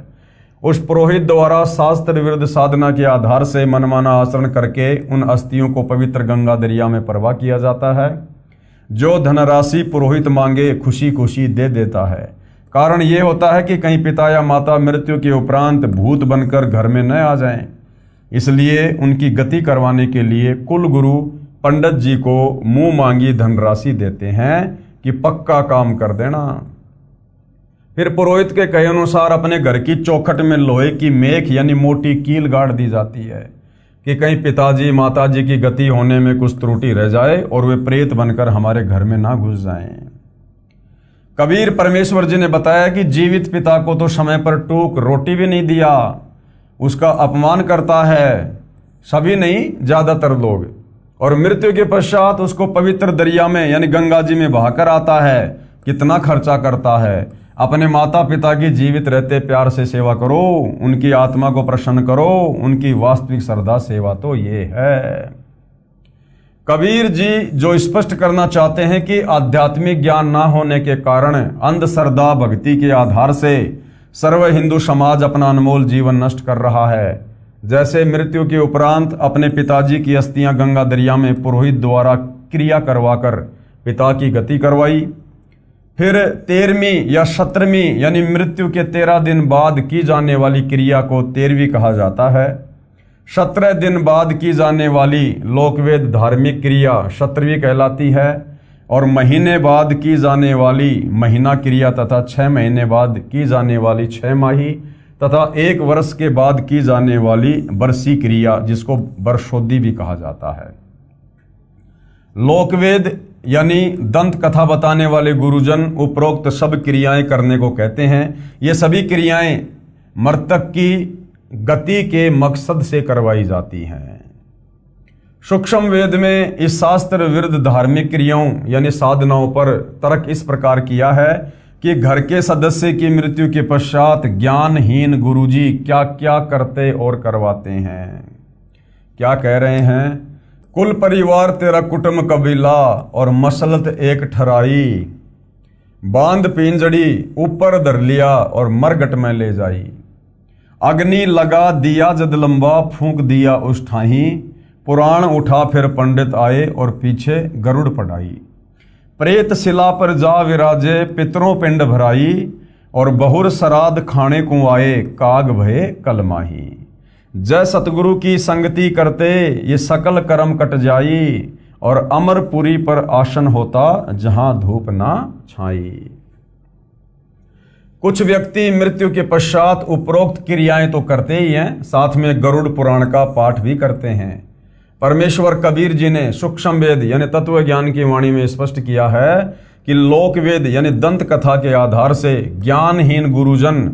उस पुरोहित द्वारा शास्त्र विरुद्ध साधना के आधार से मनमाना आचरण करके उन अस्थियों को पवित्र गंगा दरिया में प्रवाह किया जाता है। जो धनराशि पुरोहित मांगे खुशी खुशी दे देता है। कारण ये होता है कि कहीं पिता या माता मृत्यु के उपरांत भूत बनकर घर में न आ जाएं। इसलिए उनकी गति करवाने के लिए कुल गुरु पंडित जी को मुंह मांगी धनराशि देते हैं कि पक्का काम कर देना। फिर पुरोहित के कहे अनुसार अपने घर की चौखट में लोहे की मेख यानी मोटी कील गाड़ दी जाती है कि कहीं पिताजी माताजी की गति होने में कुछ त्रुटि रह जाए और वे प्रेत बनकर हमारे घर में ना घुस जाएं। कबीर परमेश्वर जी ने बताया कि जीवित पिता को तो समय पर टूक रोटी भी नहीं दिया, उसका अपमान करता है, सभी नहीं ज्यादातर लोग, और मृत्यु के पश्चात उसको पवित्र दरिया में यानी गंगा जी में बहाकर आता है। कितना खर्चा करता है। अपने माता पिता की जीवित रहते प्यार से सेवा करो, उनकी आत्मा को प्रसन्न करो। उनकी वास्तविक श्रद्धा सेवा तो ये है। कबीर जी जो स्पष्ट करना चाहते हैं कि आध्यात्मिक ज्ञान ना होने के कारण अंधश्रद्धा भक्ति के आधार से सर्व हिंदू समाज अपना अनमोल जीवन नष्ट कर रहा है। जैसे मृत्यु के उपरांत अपने पिताजी की अस्थियां गंगा दरिया में पुरोहित द्वारा क्रिया करवाकर पिता की गति करवाई। फिर 13वीं या 17वीं यानी मृत्यु के 13 दिन बाद की जाने वाली क्रिया को 13वीं कहा जाता है। 17 दिन बाद की जाने वाली लोकवेद धार्मिक क्रिया 17वीं कहलाती है। और महीने बाद की जाने वाली महीना क्रिया तथा 6 महीने बाद की जाने वाली 6 माही तथा 1 वर्ष के बाद की जाने वाली बरसी क्रिया जिसको वर्षोद्धि भी कहा जाता है। लोकवेद यानी दंत कथा बताने वाले गुरुजन उपरोक्त सब क्रियाएं करने को कहते हैं। ये सभी क्रियाएं मृतक की गति के मकसद से करवाई जाती हैं। सूक्ष्म वेद में इस शास्त्र विरुद्ध धार्मिक क्रियाओं यानी साधनाओं पर तर्क इस प्रकार किया है कि घर के सदस्य की मृत्यु के पश्चात ज्ञानहीन गुरुजी क्या क्या करते और करवाते हैं। क्या कह रहे हैं? कुल परिवार तेरा कुटुंब कबीला और मसलत एक ठराई, बांध पिंजड़ी ऊपर धर लिया और मरगट में ले जाई। अग्नि लगा दिया जद लंबा फूंक दिया उस ठाही, पुराण उठा फिर पंडित आए और पीछे गरुड़ पढ़ाई। प्रेत शिला पर जा विराजे पितरों पिंड भराई, और बहुर श्राद्ध खाने को आए काग भये कलमाही। जय सतगुरु की संगति करते ये सकल कर्म कट जाई, और अमरपुरी पर आसन होता जहां धूप ना छाई। कुछ व्यक्ति मृत्यु के पश्चात उपरोक्त क्रियाएं तो करते ही हैं, साथ में गरुड़ पुराण का पाठ भी करते हैं। परमेश्वर कबीर जी ने सूक्ष्म वेद यानी तत्व ज्ञान की वाणी में स्पष्ट किया है कि लोक वेद यानी दंत कथा के आधार से ज्ञानहीन गुरुजन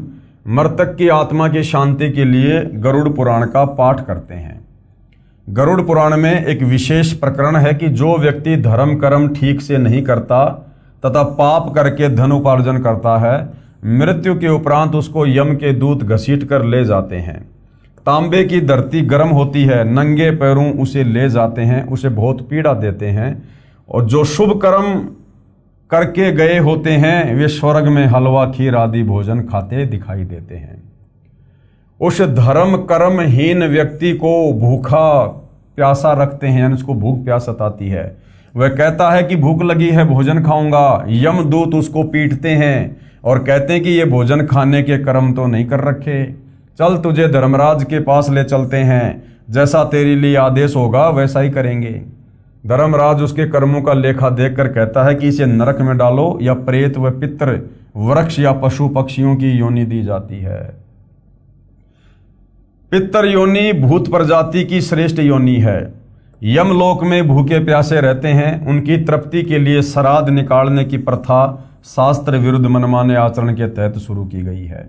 मृतक की आत्मा की शांति के लिए गरुड़ पुराण का पाठ करते हैं। गरुड़ पुराण में एक विशेष प्रकरण है कि जो व्यक्ति धर्म कर्म ठीक से नहीं करता तथा पाप करके धन उपार्जन करता है, मृत्यु के उपरांत उसको यम के दूत घसीट कर ले जाते हैं। तांबे की धरती गर्म होती है, नंगे पैरों उसे ले जाते हैं, उसे बहुत पीड़ा देते हैं। और जो शुभ कर्म करके गए होते हैं वे स्वर्ग में हलवा खीर आदि भोजन खाते दिखाई देते हैं। उस धर्म कर्महीन व्यक्ति को भूखा प्यासा रखते हैं, यानी उसको भूख प्यास सताती है। वह कहता है कि भूख लगी है, भोजन खाऊंगा। यमदूत उसको पीटते हैं और कहते हैं कि ये भोजन खाने के कर्म तो नहीं कर रखे, चल तुझे धर्मराज के पास ले चलते हैं, जैसा तेरे लिए आदेश होगा वैसा ही करेंगे। धर्मराज उसके कर्मों का लेखा देखकर कहता है कि इसे नरक में डालो, या प्रेत व पितृ वृक्ष या पशु पक्षियों की योनि दी जाती है। पितर योनि भूत प्रजाति की श्रेष्ठ योनि है। यमलोक में भूखे प्यासे रहते हैं, उनकी तृप्ति के लिए श्राद्ध निकालने की प्रथा शास्त्र विरुद्ध मनमाने आचरण के तहत शुरू की गई है।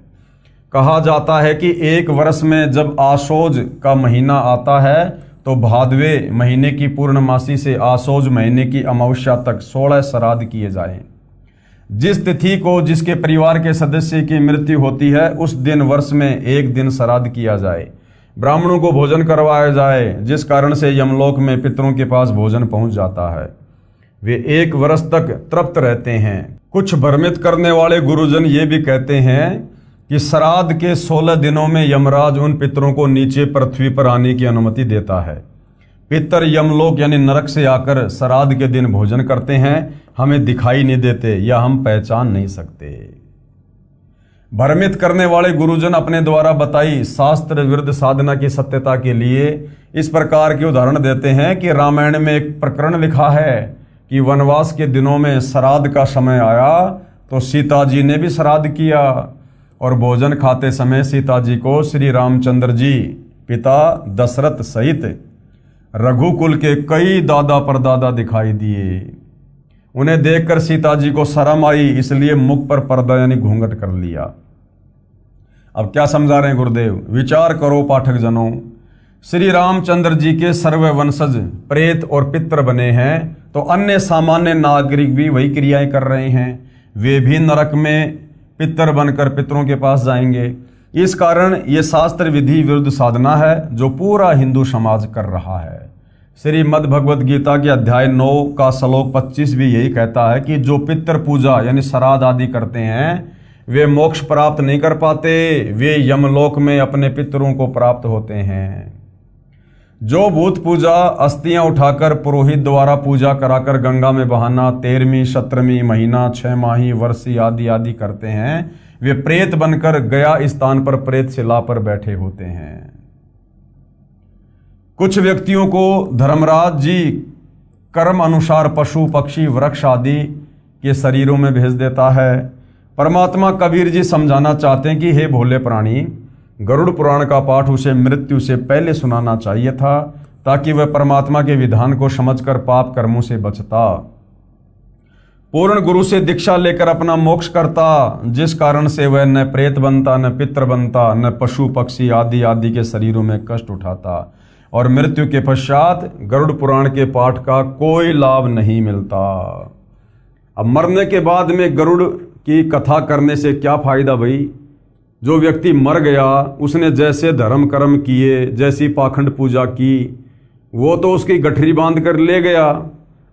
कहा जाता है कि 1 वर्ष में जब आशोज का महीना आता है तो भादवे महीने की पूर्णमासी से आशोज महीने की अमावस्या तक 16 श्राद्ध किए जाएं। जिस तिथि को जिसके परिवार के सदस्य की मृत्यु होती है उस दिन वर्ष में 1 दिन श्राद्ध किया जाए, ब्राह्मणों को भोजन करवाया जाए, जिस कारण से यमलोक में पितरों के पास भोजन पहुंच जाता है। वे 1 वर्ष तक तृप्त रहते हैं। कुछ भ्रमित करने वाले गुरुजन ये भी कहते हैं कि श्राद्ध के 16 दिनों में यमराज उन पितरों को नीचे पृथ्वी पर आने की अनुमति देता है। पितर यमलोक यानी नरक से आकर श्राद्ध के दिन भोजन करते हैं, हमें दिखाई नहीं देते या हम पहचान नहीं सकते। भ्रमित करने वाले गुरुजन अपने द्वारा बताई शास्त्र विरुद्ध साधना की सत्यता के लिए इस प्रकार के उदाहरण देते हैं कि रामायण में एक प्रकरण लिखा है कि वनवास के दिनों में श्राद्ध का समय आया तो सीता जी ने भी श्राद्ध किया और भोजन खाते समय सीता जी को श्री रामचंद्र जी पिता दशरथ सहित रघुकुल के कई दादा परदादा दिखाई दिए। उन्हें देखकर सीता जी को शर्म आई, इसलिए मुख पर पर्दा यानी घूंघट कर लिया। अब क्या समझा रहे हैं गुरुदेव? विचार करो पाठक जनों, श्री रामचंद्र जी के सर्व वंशज प्रेत और पितर बने हैं तो अन्य सामान्य नागरिक भी वही क्रियाएं कर रहे हैं। वे भी नरक में पितर बनकर पितरों के पास जाएंगे। इस कारण ये शास्त्र विधि विरुद्ध साधना है जो पूरा हिंदू समाज कर रहा है। श्रीमद् भगवद गीता के अध्याय 9 का श्लोक 25 भी यही कहता है कि जो पितर पूजा यानी श्राद्ध आदि करते हैं वे मोक्ष प्राप्त नहीं कर पाते, वे यमलोक में अपने पितरों को प्राप्त होते हैं। जो भूत पूजा अस्थियां उठाकर पुरोहित द्वारा पूजा कराकर गंगा में बहाना 13वीं 17वीं महीना 6 माही वर्षी आदि आदि करते हैं, वे प्रेत बनकर गया स्थान पर प्रेत शिला पर बैठे होते हैं। कुछ व्यक्तियों को धर्मराज जी कर्म अनुसार पशु पक्षी वृक्ष आदि के शरीरों में भेज देता है। परमात्मा कबीर जी समझाना चाहते हैं कि हे भोले प्राणी, गरुड़ पुराण का पाठ उसे मृत्यु से पहले सुनाना चाहिए था ताकि वह परमात्मा के विधान को समझकर पाप कर्मों से बचता, पूर्ण गुरु से दीक्षा लेकर अपना मोक्ष करता, जिस कारण से वह न प्रेत बनता, न पितर बनता, न पशु पक्षी आदि आदि के शरीरों में कष्ट उठाता और मृत्यु के पश्चात गरुड़ पुराण के पाठ का कोई लाभ नहीं मिलता। अब मरने के बाद में गरुड़ की कथा करने से क्या फायदा भाई? जो व्यक्ति मर गया उसने जैसे धर्म कर्म किए, जैसी पाखंड पूजा की, वो तो उसकी गठरी बांध कर ले गया।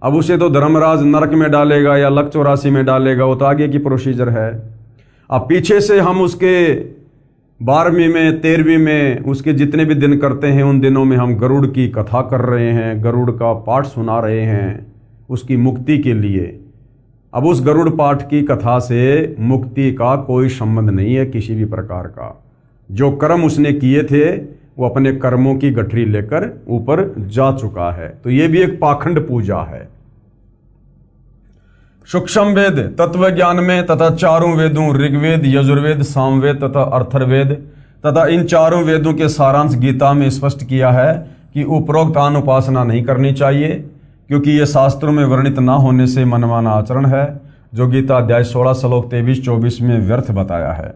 अब उसे तो धर्मराज नरक में डालेगा या लक 84 में डालेगा, वो तो आगे की प्रोसीजर है। अब पीछे से हम उसके 12वीं में 13वीं में उसके जितने भी दिन करते हैं उन दिनों में हम गरुड़ की कथा कर रहे हैं, गरुड़ का पाठ सुना रहे हैं उसकी मुक्ति के लिए। अब उस गरुड़ पाठ की कथा से मुक्ति का कोई संबंध नहीं है किसी भी प्रकार का। जो कर्म उसने किए थे वो अपने कर्मों की गठरी लेकर ऊपर जा चुका है, तो ये भी एक पाखंड पूजा है। सूक्ष्म वेद तत्व ज्ञान में तथा चारों वेदों ऋग्वेद, यजुर्वेद, सामवेद तथा अर्थर्वेद तथा इन चारों वेदों के सारांश गीता में स्पष्ट किया है कि उपरोक्त आन उपासना नहीं करनी चाहिए, क्योंकि ये शास्त्रों में वर्णित ना होने से मनमाना आचरण है, जो गीता अध्याय 16 श्लोक 23-24 में व्यर्थ बताया है।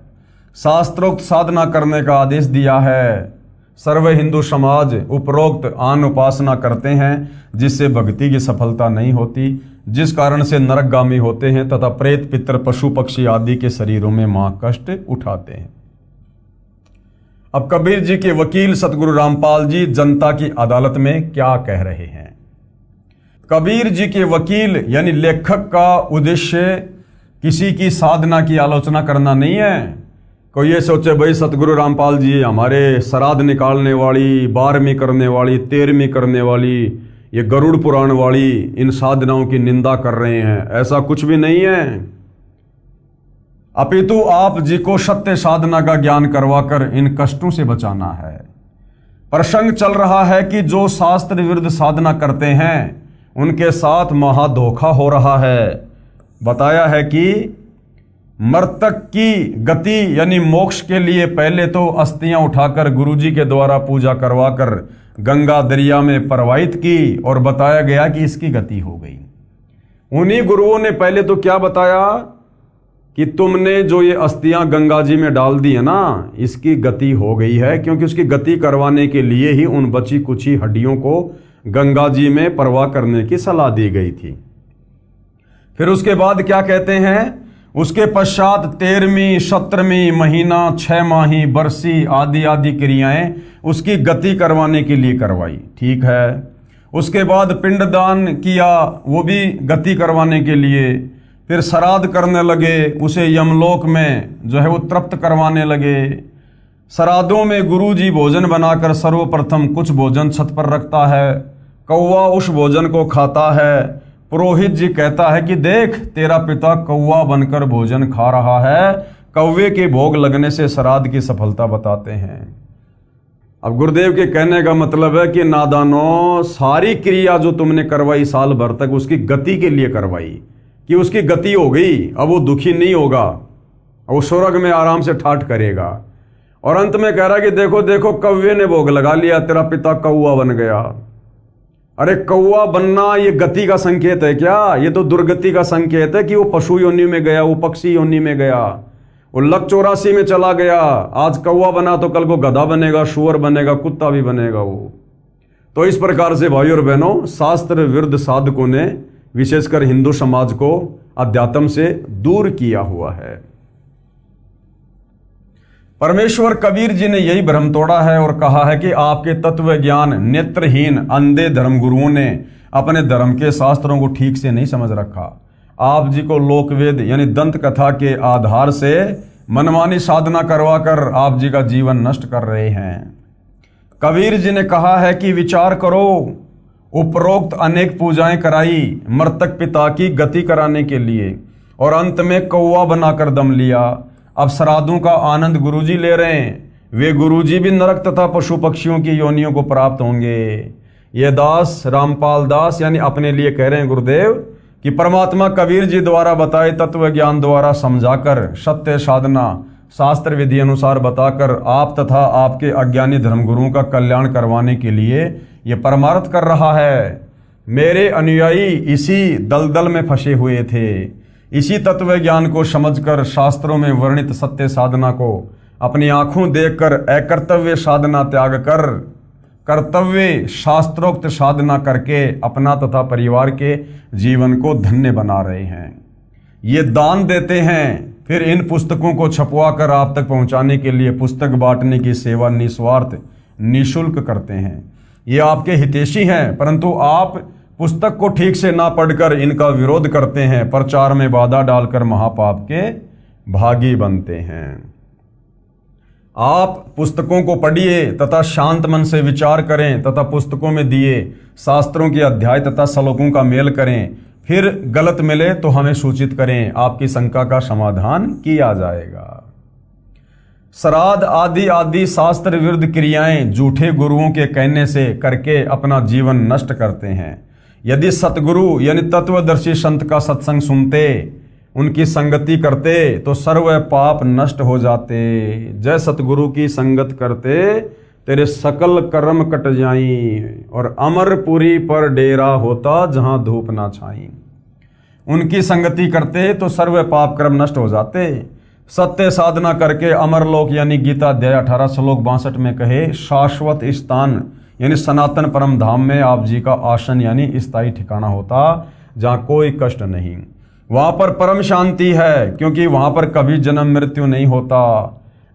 शास्त्रोक्त साधना करने का आदेश दिया है। सर्व हिंदू समाज उपरोक्त आन उपासना करते हैं जिससे भक्ति की सफलता नहीं होती, जिस कारण से नरकगामी होते हैं तथा प्रेत पितर पशु पक्षी आदि के शरीरों में मां कष्ट उठाते हैं। अब कबीर जी के वकील सतगुरु रामपाल जी जनता की अदालत में क्या कह रहे हैं? कबीर जी के वकील यानी लेखक का उद्देश्य किसी की साधना की आलोचना करना नहीं है। कोई ये सोचे भाई सतगुरु रामपाल जी हमारे श्राद्ध निकालने वाली, 12वीं करने वाली, 13वीं करने वाली, ये गरुड़ पुराण वाली इन साधनाओं की निंदा कर रहे हैं, ऐसा कुछ भी नहीं है। अपितु आप जी को सत्य साधना का ज्ञान करवाकर इन कष्टों से बचाना है। प्रसंग चल रहा है कि जो शास्त्र विरुद्ध साधना करते हैं उनके साथ महा धोखा हो रहा है। बताया है कि मृतक की गति यानी मोक्ष के लिए पहले तो अस्थियां उठाकर गुरुजी के द्वारा पूजा करवाकर गंगा दरिया में प्रवाहित की और बताया गया कि इसकी गति हो गई। उन्हीं गुरुओं ने पहले तो क्या बताया कि तुमने जो ये अस्थियां गंगा जी में डाल दी है ना, इसकी गति हो गई है, क्योंकि उसकी गति करवाने के लिए ही उन बची कुची हड्डियों को गंगा जी में प्रवाह करने की सलाह दी गई थी। फिर उसके बाद क्या कहते हैं? उसके पश्चात 13वीं 17वीं महीना 6 माही बरसी आदि आदि क्रियाएं उसकी गति करवाने के लिए करवाई। ठीक है, उसके बाद पिंडदान किया, वो भी गति करवाने के लिए। फिर श्राद्ध करने लगे, उसे यमलोक में जो है वो तृप्त करवाने लगे। श्राद्धों में गुरुजी भोजन बनाकर सर्वप्रथम कुछ भोजन छत पर रखता है, कौवा उस भोजन को खाता है। पुरोहित जी कहता है कि देख तेरा पिता कौवा बनकर भोजन खा रहा है। कौवे के भोग लगने से श्राद्ध की सफलता बताते हैं। अब गुरुदेव के कहने का मतलब है कि नादानों, सारी क्रिया जो तुमने करवाई साल भर तक उसकी गति के लिए करवाई, कि उसकी गति हो गई, अब वो दुखी नहीं होगा, वो स्वर्ग में आराम से ठाठ करेगा। और अंत में कह रहा कि देखो देखो कौवे ने भोग लगा लिया, तेरा पिता कौवा बन गया। अरे कौवा बनना ये गति का संकेत है क्या? ये तो दुर्गति का संकेत है कि वो पशु योनि में गया, वो पक्षी योनि में गया, वो लक 84 में चला गया। आज कौवा बना तो कल को गधा बनेगा, शुअर बनेगा, कुत्ता भी बनेगा वो। तो इस प्रकार से भाइयों और बहनों, शास्त्र विरुद्ध साधकों ने विशेषकर हिंदू समाज को अध्यात्म से दूर किया हुआ है। परमेश्वर कबीर जी ने यही भ्रम तोड़ा है और कहा है कि आपके तत्व ज्ञान नेत्रहीन अंधे धर्मगुरुओं ने अपने धर्म के शास्त्रों को ठीक से नहीं समझ रखा। आप जी को लोकवेद यानी दंत कथा के आधार से मनमानी साधना करवाकर आप जी का जीवन नष्ट कर रहे हैं। कबीर जी ने कहा है कि विचार करो, उपरोक्त अनेक पूजाएं कराई मृतक पिता की गति कराने के लिए और अंत में कौवा बनाकर दम लिया। अब श्राद्धों का आनंद गुरुजी ले रहे हैं, वे गुरुजी भी नरक तथा पशु पक्षियों की योनियों को प्राप्त होंगे। ये दास रामपाल दास यानी अपने लिए कह रहे हैं गुरुदेव कि परमात्मा कबीर जी द्वारा बताए तत्व ज्ञान द्वारा समझाकर सत्य साधना शास्त्र विधि अनुसार बताकर आप तथा आपके अज्ञानी धर्मगुरुओं का कल्याण करवाने के लिए ये परमार्थ कर रहा है। मेरे अनुयायी इसी दलदल में फंसे हुए थे। इसी तत्व ज्ञान को समझकर शास्त्रों में वर्णित सत्य साधना को अपनी आंखों देखकर अकर्तव्य साधना त्याग कर कर्तव्य शास्त्रोक्त साधना करके अपना तथा परिवार के जीवन को धन्य बना रहे हैं। ये दान देते हैं, फिर इन पुस्तकों को छपवा कर आप तक पहुंचाने के लिए पुस्तक बांटने की सेवा निस्वार्थ निःशुल्क करते हैं। ये आपके हितैषी हैं, परंतु आप पुस्तक को ठीक से ना पढ़कर इनका विरोध करते हैं, प्रचार में बाधा डालकर महापाप के भागी बनते हैं। आप पुस्तकों को पढ़िए तथा शांत मन से विचार करें तथा पुस्तकों में दिए शास्त्रों के अध्याय तथा श्लोकों का मेल करें, फिर गलत मिले तो हमें सूचित करें, आपकी शंका का समाधान किया जाएगा। श्राद्ध आदि आदि शास्त्र विरुद्ध क्रियाएं झूठे गुरुओं के कहने से करके अपना जीवन नष्ट करते हैं। यदि सतगुरु यानी तत्वदर्शी संत का सत्संग सुनते, उनकी संगति करते तो सर्व पाप नष्ट हो जाते। जय सतगुरु की संगत करते तेरे सकल कर्म कट जाई और अमरपुरी पर डेरा होता जहां धूप ना छाई। उनकी संगति करते तो सर्व पाप कर्म नष्ट हो जाते। सत्य साधना करके अमरलोक यानी गीता अध्याय 18 श्लोक 62 में कहे शाश्वत स्थान यानी सनातन परम धाम में आप जी का आसन यानी स्थायी ठिकाना होता जहाँ कोई कष्ट नहीं। वहाँ पर परम शांति है क्योंकि वहाँ पर कभी जन्म मृत्यु नहीं होता।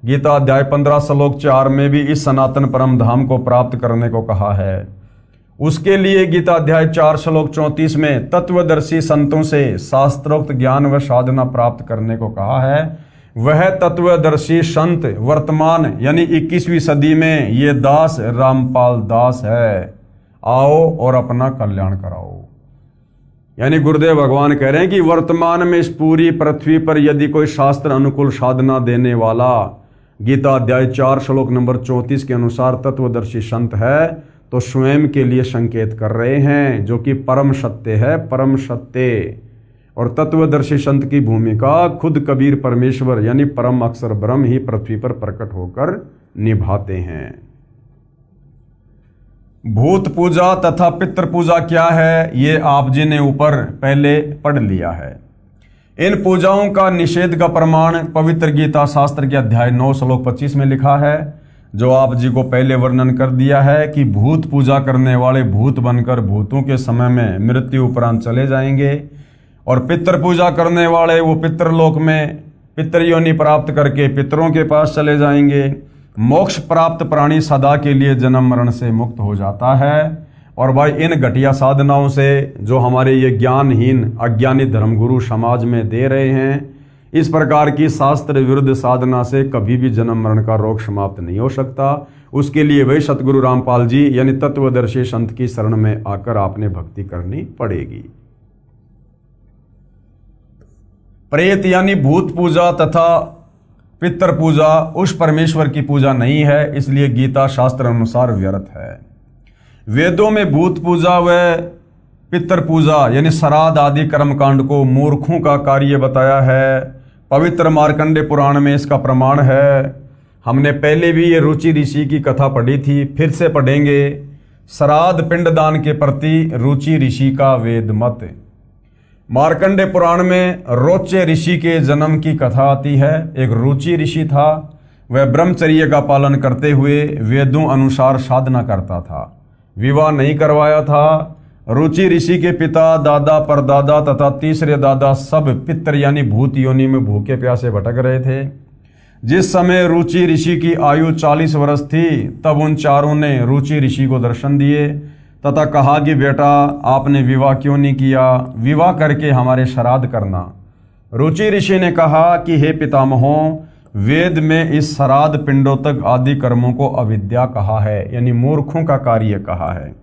गीता अध्याय 15 श्लोक 4 में भी इस सनातन परम धाम को प्राप्त करने को कहा है। उसके लिए गीता अध्याय 4 श्लोक 34 में तत्वदर्शी संतों से शास्त्रोक्त ज्ञान व साधना प्राप्त करने को कहा है। वह तत्वदर्शी संत वर्तमान यानी 21वीं सदी में ये दास रामपाल दास है। आओ और अपना कल्याण कराओ। यानी गुरुदेव भगवान कह रहे हैं कि वर्तमान में इस पूरी पृथ्वी पर यदि कोई शास्त्र अनुकूल साधना देने वाला गीता अध्याय 4 श्लोक नंबर 34 के अनुसार तत्वदर्शी संत है तो स्वयं के लिए संकेत कर रहे हैं, जो कि परम सत्य है, परम सत्य। और तत्वदर्शी संत की भूमिका खुद कबीर परमेश्वर यानी परम अक्षर ब्रह्म ही पृथ्वी पर प्रकट होकर निभाते हैं। भूत पूजा तथा पितृ पूजा क्या है, ये आप जी ने ऊपर पहले पढ़ लिया है। इन पूजाओं का निषेध का प्रमाण पवित्र गीता शास्त्र के अध्याय 9 श्लोक 25 में लिखा है, जो आप जी को पहले वर्णन कर दिया है कि भूत पूजा करने वाले भूत बनकर भूतों के समय में मृत्यु उपरांत चले जाएंगे और पितृ पूजा करने वाले वो पितृलोक में पितृयोनि प्राप्त करके पितरों के पास चले जाएंगे। मोक्ष प्राप्त प्राणी सदा के लिए जन्म मरण से मुक्त हो जाता है। और भाई इन घटिया साधनाओं से जो हमारे ये ज्ञानहीन अज्ञानी धर्मगुरु समाज में दे रहे हैं, इस प्रकार की शास्त्र विरुद्ध साधना से कभी भी जन्म मरण का रोग समाप्त नहीं हो सकता। उसके लिए वही सतगुरु रामपाल जी यानी तत्वदर्शी संत की शरण में आकर आपने भक्ति करनी पड़ेगी। प्रेत यानी भूत पूजा तथा पितर पूजा उस परमेश्वर की पूजा नहीं है, इसलिए गीता शास्त्र अनुसार व्यर्थ है। वेदों में भूत पूजा व पितर पूजा यानी श्राद्ध आदि कर्मकांड को मूर्खों का कार्य बताया है। पवित्र मार्कंडे पुराण में इसका प्रमाण है। हमने पहले भी ये रुचि ऋषि की कथा पढ़ी थी, फिर से पढ़ेंगे। श्राद्ध पिंडदान के प्रति रुचि ऋषि का वेद मत। मार्कंडे पुराण में रोचे ऋषि के जन्म की कथा आती है। एक रुचि ऋषि था, वह ब्रह्मचर्य का पालन करते हुए वेदों अनुसार साधना करता था, विवाह नहीं करवाया था। रुचि ऋषि के पिता, दादा, परदादा तथा तीसरे दादा सब पितर यानी भूत योनि में भूखे प्यासे भटक रहे थे। जिस समय रुचि ऋषि की आयु 40 वर्ष थी, तब उन चारों ने रुचि ऋषि को दर्शन दिए तथा कहा कि बेटा, आपने विवाह क्यों नहीं किया? विवाह करके हमारे श्राद्ध करना। रुचि ऋषि ने कहा कि हे पितामहों, वेद में इस श्राद्ध पिंडोतक आदि कर्मों को अविद्या कहा है, यानी मूर्खों का कार्य कहा है।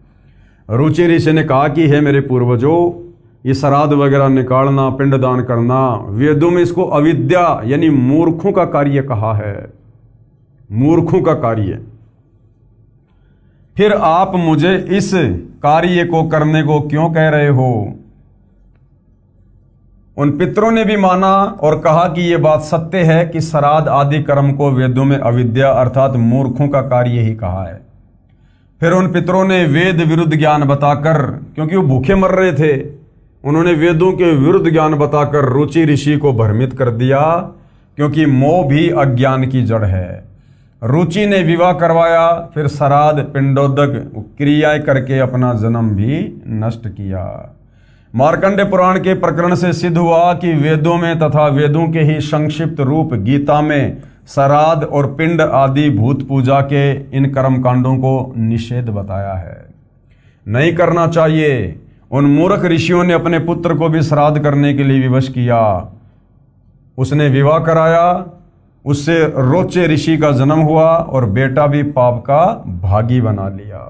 रुचि ऋषि ने कहा कि हे मेरे पूर्वजों, ये श्राद्ध वगैरह निकालना, पिंडदान करना, वेदों में इसको अविद्या यानी मूर्खों का कार्य कहा है, मूर्खों का कार्य। फिर आप मुझे इस कार्य को करने को क्यों कह रहे हो? उन पितरों ने भी माना और कहा कि यह बात सत्य है कि श्राद्ध आदि कर्म को वेदों में अविद्या अर्थात मूर्खों का कार्य ही कहा है। फिर उन पितरों ने वेद विरुद्ध ज्ञान बताकर, क्योंकि वो भूखे मर रहे थे, उन्होंने वेदों के विरुद्ध ज्ञान बताकर रुचि ऋषि को भ्रमित कर दिया, क्योंकि मोह भी अज्ञान की जड़ है। रुचि ने विवाह करवाया, फिर श्राद्ध पिंडोदक क्रियाएं करके अपना जन्म भी नष्ट किया। मार्कंडे पुराण के प्रकरण से सिद्ध हुआ कि वेदों में तथा वेदों के ही संक्षिप्त रूप गीता में श्राद्ध और पिंड आदि भूत पूजा के इन कर्म कांडों को निषेध बताया है, नहीं करना चाहिए। उन मूर्ख ऋषियों ने अपने पुत्र को भी श्राद्ध करने के लिए विवश किया। उसने विवाह कराया, उससे रोचे ऋषि का जन्म हुआ और बेटा भी पाप का भागी बना लिया।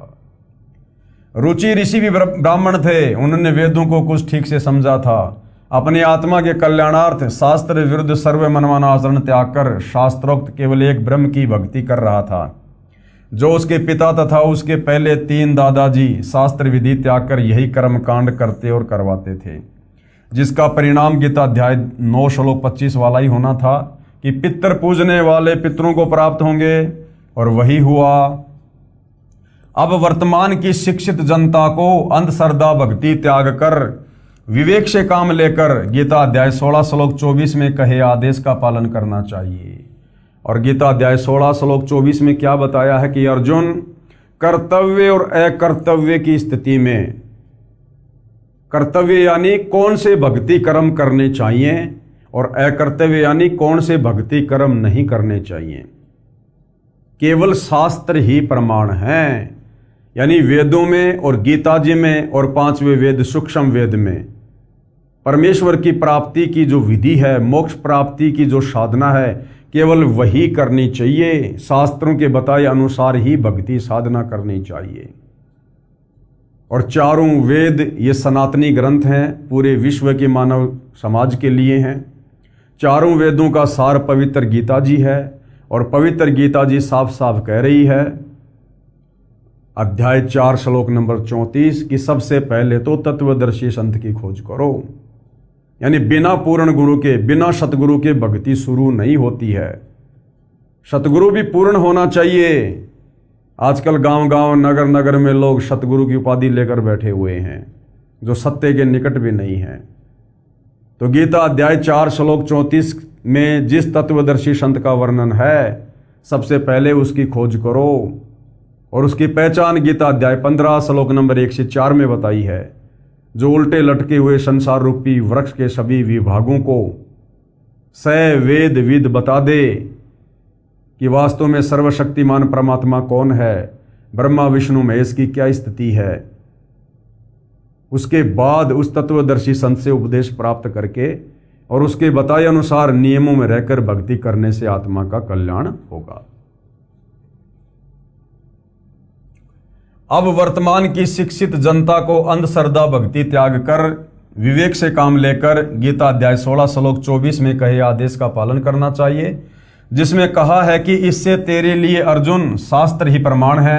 रुचि ऋषि भी ब्राह्मण थे, उन्होंने वेदों को कुछ ठीक से समझा था। अपनी आत्मा के कल्याणार्थ शास्त्र विरुद्ध सर्व मनमाना आचरण त्याग कर शास्त्रोक्त केवल एक ब्रह्म की भक्ति कर रहा था। जो उसके पिता तथा उसके पहले 3 दादाजी शास्त्र विधि त्याग कर यही कर्म कांड करते और करवाते थे, जिसका परिणाम गीता अध्याय 9 श्लोक 25 वाला ही होना था कि पितर पूजने वाले पितरों को प्राप्त होंगे, और वही हुआ। अब वर्तमान की शिक्षित जनता को अंधश्रद्धा भक्ति त्याग कर विवेक से काम लेकर गीता अध्याय 16 श्लोक 24 में कहे आदेश का पालन करना चाहिए। और गीता अध्याय 16 श्लोक 24 में क्या बताया है कि अर्जुन, कर्तव्य और अकर्तव्य की स्थिति में, कर्तव्य यानी कौन से भक्ति कर्म करने चाहिए और अकर्तव्य यानी कौन से भक्ति कर्म नहीं करने चाहिए, केवल शास्त्र ही प्रमाण है। यानी वेदों में और गीता जी में और 5वें वेद सूक्ष्म वेद में परमेश्वर की प्राप्ति की जो विधि है, मोक्ष प्राप्ति की जो साधना है, केवल वही करनी चाहिए। शास्त्रों के बताए अनुसार ही भक्ति साधना करनी चाहिए। और चारों वेद ये सनातनी ग्रंथ हैं, पूरे विश्व के मानव समाज के लिए हैं। चारों वेदों का सार पवित्र गीता जी है, और पवित्र गीता जी साफ साफ कह रही है अध्याय 4 श्लोक नंबर 34 कि सबसे पहले तो तत्वदर्शी संत की खोज करो। यानी बिना पूर्ण गुरु के, बिना सतगुरु के भक्ति शुरू नहीं होती है। सतगुरु भी पूर्ण होना चाहिए। आजकल गांव-गांव, नगर-नगर में लोग सतगुरु की उपाधि लेकर बैठे हुए हैं, जो सत्य के निकट भी नहीं है। तो गीता अध्याय 4 श्लोक 34 में जिस तत्वदर्शी संत का वर्णन है, सबसे पहले उसकी खोज करो। और उसकी पहचान गीता अध्याय 15 श्लोक नंबर 1 से 4 में बताई है, जो उल्टे लटके हुए संसार रूपी वृक्ष के सभी विभागों को वेद विद बता दे कि वास्तव में सर्वशक्तिमान परमात्मा कौन है, ब्रह्मा विष्णु महेश की क्या स्थिति है, उसके बाद उस तत्वदर्शी संत से उपदेश प्राप्त करके और उसके बताए अनुसार नियमों में रहकर भक्ति करने से आत्मा का कल्याण होगा। अब वर्तमान की शिक्षित जनता को अंधश्रद्धा भक्ति त्याग कर विवेक से काम लेकर गीता अध्याय 16 श्लोक 24 में कहे आदेश का पालन करना चाहिए, जिसमें कहा है कि इससे तेरे लिए अर्जुन शास्त्र ही प्रमाण है।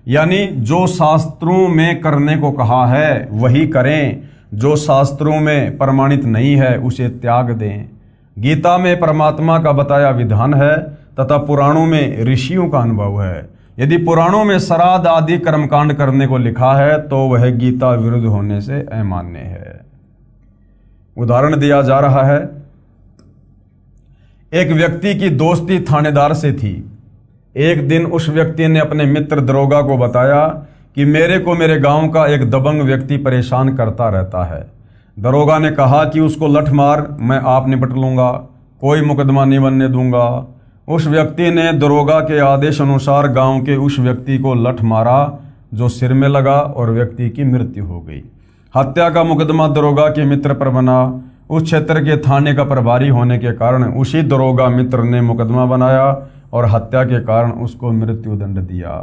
यानी जो शास्त्रों में करने को कहा है वही करें, जो शास्त्रों में प्रमाणित नहीं है उसे त्याग दें। गीता में परमात्मा का बताया विधान है तथा पुराणों में ऋषियों का अनुभव है। यदि पुराणों में श्राद्ध आदि कर्मकांड करने को लिखा है तो वह गीता विरुद्ध होने से अमान्य है। उदाहरण दिया जा रहा है, एक व्यक्ति की दोस्ती थानेदार से थी। एक दिन उस व्यक्ति ने अपने मित्र दरोगा को बताया कि मेरे को मेरे गांव का एक दबंग व्यक्ति परेशान करता रहता है। दरोगा ने कहा कि उसको लठ मार, मैं आप निपट लूंगा, कोई मुकदमा नहीं बनने दूंगा। उस व्यक्ति ने दरोगा के आदेश अनुसार गांव के उस व्यक्ति को लठ मारा जो सिर में लगा और व्यक्ति की मृत्यु हो गई। हत्या का मुकदमा दरोगा के मित्र पर बना। उस क्षेत्र के थाने का प्रभारी होने के कारण उसी दरोगा मित्र ने मुकदमा बनाया और हत्या के कारण उसको मृत्यु दंड दिया।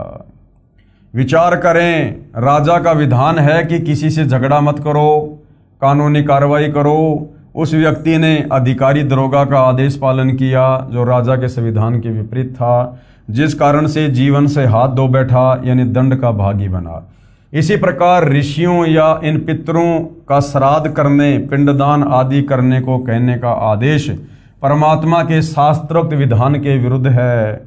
विचार करें, राजा का विधान है कि किसी से झगड़ा मत करो, कानूनी कार्रवाई करो। उस व्यक्ति ने अधिकारी दरोगा का आदेश पालन किया जो राजा के संविधान के विपरीत था, जिस कारण से जीवन से हाथ धो बैठा, यानी दंड का भागी बना। इसी प्रकार ऋषियों या इन पितरों का श्राद्ध करने, पिंडदान आदि करने को कहने का आदेश परमात्मा के शास्त्रोक्त विधान के विरुद्ध है।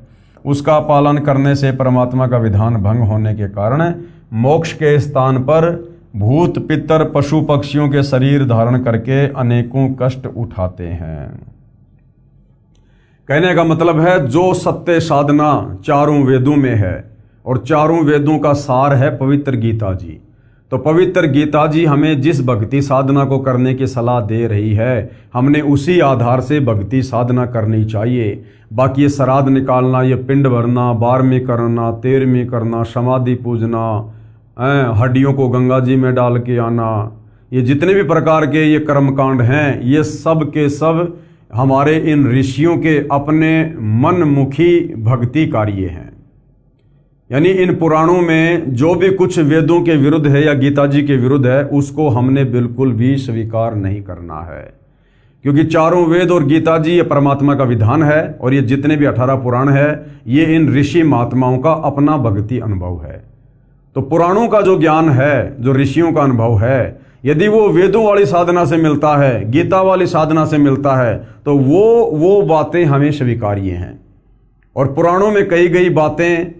उसका पालन करने से परमात्मा का विधान भंग होने के कारण मोक्ष के स्थान पर भूत पितर पशु पक्षियों के शरीर धारण करके अनेकों कष्ट उठाते हैं। कहने का मतलब है जो सत्य साधना चारों वेदों में है और चारों वेदों का सार है पवित्र गीता जी, तो पवित्र गीता जी हमें जिस भक्ति साधना को करने की सलाह दे रही है, हमने उसी आधार से भक्ति साधना करनी चाहिए। बाकी ये श्राद्ध निकालना, ये पिंड भरना, 12वीं करना, 13वीं करना, समाधि पूजना, हड्डियों को गंगा जी में डाल के आना, ये जितने भी प्रकार के ये कर्मकांड हैं, ये सब के सब हमारे इन ऋषियों के अपने मनमुखी भक्ति कार्य हैं। यानी इन पुराणों में जो भी कुछ वेदों के विरुद्ध है या गीता जी के विरुद्ध है, उसको हमने बिल्कुल भी स्वीकार नहीं करना है, क्योंकि चारों वेद और गीता जी ये परमात्मा का विधान है और ये जितने भी 18 पुराण है ये इन ऋषि महात्माओं का अपना भक्ति अनुभव है। तो पुराणों का जो ज्ञान है, जो ऋषियों का अनुभव है, यदि वो वेदों वाली साधना से मिलता है, गीता वाली साधना से मिलता है, तो वो बातें हमें स्वीकार्य हैं। और पुराणों में कही गई बातें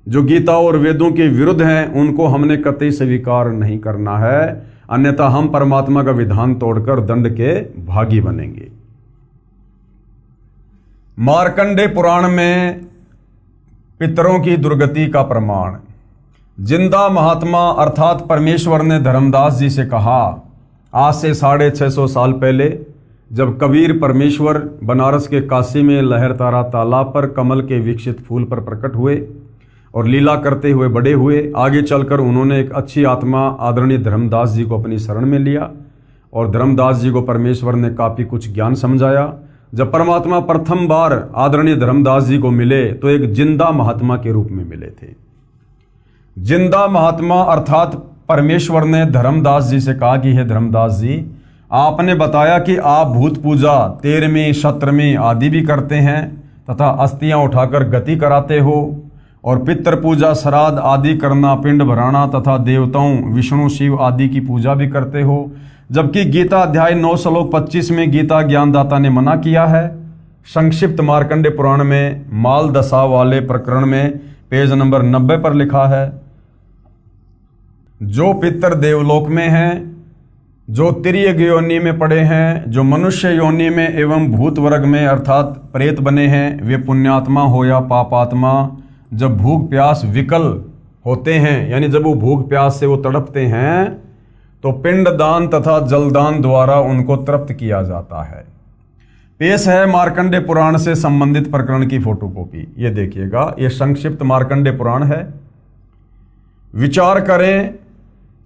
जो गीता और वेदों के विरुद्ध हैं, उनको हमने कतई स्वीकार नहीं करना है, अन्यथा हम परमात्मा का विधान तोड़कर दंड के भागी बनेंगे। मार्कंडे पुराण में पितरों की दुर्गति का प्रमाण। जिंदा महात्मा अर्थात परमेश्वर ने धर्मदास जी से कहा, आज से 650 साल पहले जब कबीर परमेश्वर बनारस के काशी में लहरतारा तालाब पर कमल के विकसित फूल पर प्रकट हुए और लीला करते हुए बड़े हुए, आगे चलकर उन्होंने एक अच्छी आत्मा आदरणीय धर्मदास जी को अपनी शरण में लिया और धर्मदास जी को परमेश्वर ने काफ़ी कुछ ज्ञान समझाया। जब परमात्मा प्रथम बार आदरणीय धर्मदास जी को मिले तो एक जिंदा महात्मा के रूप में मिले थे। जिंदा महात्मा अर्थात परमेश्वर ने धर्मदास जी से कहा कि हे धर्मदास जी, आपने बताया कि आप भूत पूजा 13वीं 17वीं आदि भी करते हैं तथा अस्थियां उठाकर गति कराते हो और पितृ पूजा श्राद्ध आदि करना, पिंड भराना तथा देवताओं विष्णु शिव आदि की पूजा भी करते हो, जबकि गीता अध्याय 9 श्लोक 25 में गीता ज्ञानदाता ने मना किया है। संक्षिप्त मार्कंडे पुराण में माल दशा वाले प्रकरण में पेज नंबर 90 पर लिखा है, जो पितर देवलोक में हैं, जो तिर्यक योनि में पड़े हैं, जो मनुष्य योनि में एवं भूत वर्ग में अर्थात प्रेत बने हैं, वे पुण्यात्मा हो या पापात्मा, जब भूख प्यास विकल होते हैं, यानी जब वो भूख प्यास से वो तड़पते हैं, तो पिंड दान तथा जलदान द्वारा उनको तृप्त किया जाता है। पेश है मार्कंडे पुराण से संबंधित प्रकरण की फोटोकॉपी। ये देखिएगा, ये संक्षिप्त मार्कंडे पुराण है। विचार करें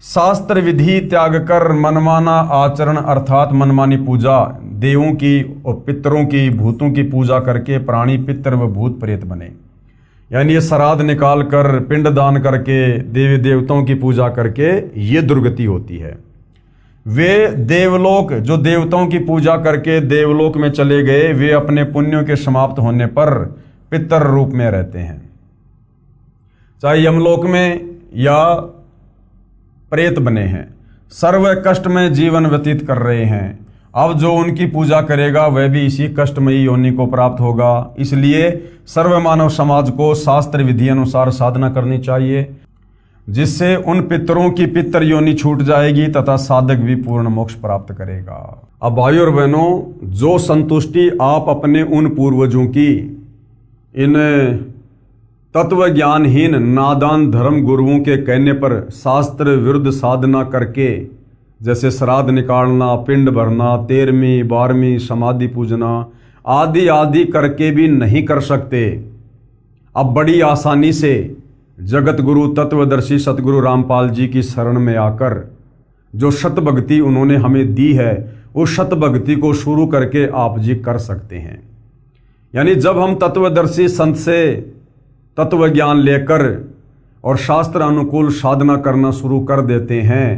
शास्त्र विधि त्याग कर मनमाना आचरण अर्थात मनमानी पूजा, देवों की और पितरों की, भूतों की पूजा करके प्राणी पितर व भूत प्रेत बने। यानी ये श्राद्ध निकाल कर, पिंडदान करके, देवी देवताओं की पूजा करके ये दुर्गति होती है। वे देवलोक, जो देवताओं की पूजा करके देवलोक में चले गए, वे अपने पुण्यों के समाप्त होने पर पितर रूप में रहते हैं, चाहे यमलोक में या प्रेत बने हैं, सर्व कष्ट में जीवन व्यतीत कर रहे हैं। अब जो उनकी पूजा करेगा वह भी इसी कष्टमयी योनि को प्राप्त होगा। इसलिए सर्व मानव समाज को शास्त्र विधि अनुसार साधना करनी चाहिए, जिससे उन पितरों की पितर योनि छूट जाएगी तथा साधक भी पूर्ण मोक्ष प्राप्त करेगा। अब भाइयों और बहनों, जो संतुष्टि आप अपने उन पूर्वजों की इन तत्व ज्ञानहीन नादान धर्म गुरुओं के कहने पर शास्त्र विरुद्ध साधना करके, जैसे श्राद्ध निकालना, पिंड भरना, 13वीं 12वीं समाधि पूजना आदि आदि करके भी नहीं कर सकते, अब बड़ी आसानी से जगत गुरु तत्वदर्शी सतगुरु रामपाल जी की शरण में आकर जो शत भक्ति उन्होंने हमें दी है, उस शत भक्ति को शुरू करके आप जी कर सकते हैं। यानी जब हम तत्वदर्शी संत से तत्व ज्ञान लेकर और शास्त्र अनुकूल साधना करना शुरू कर देते हैं,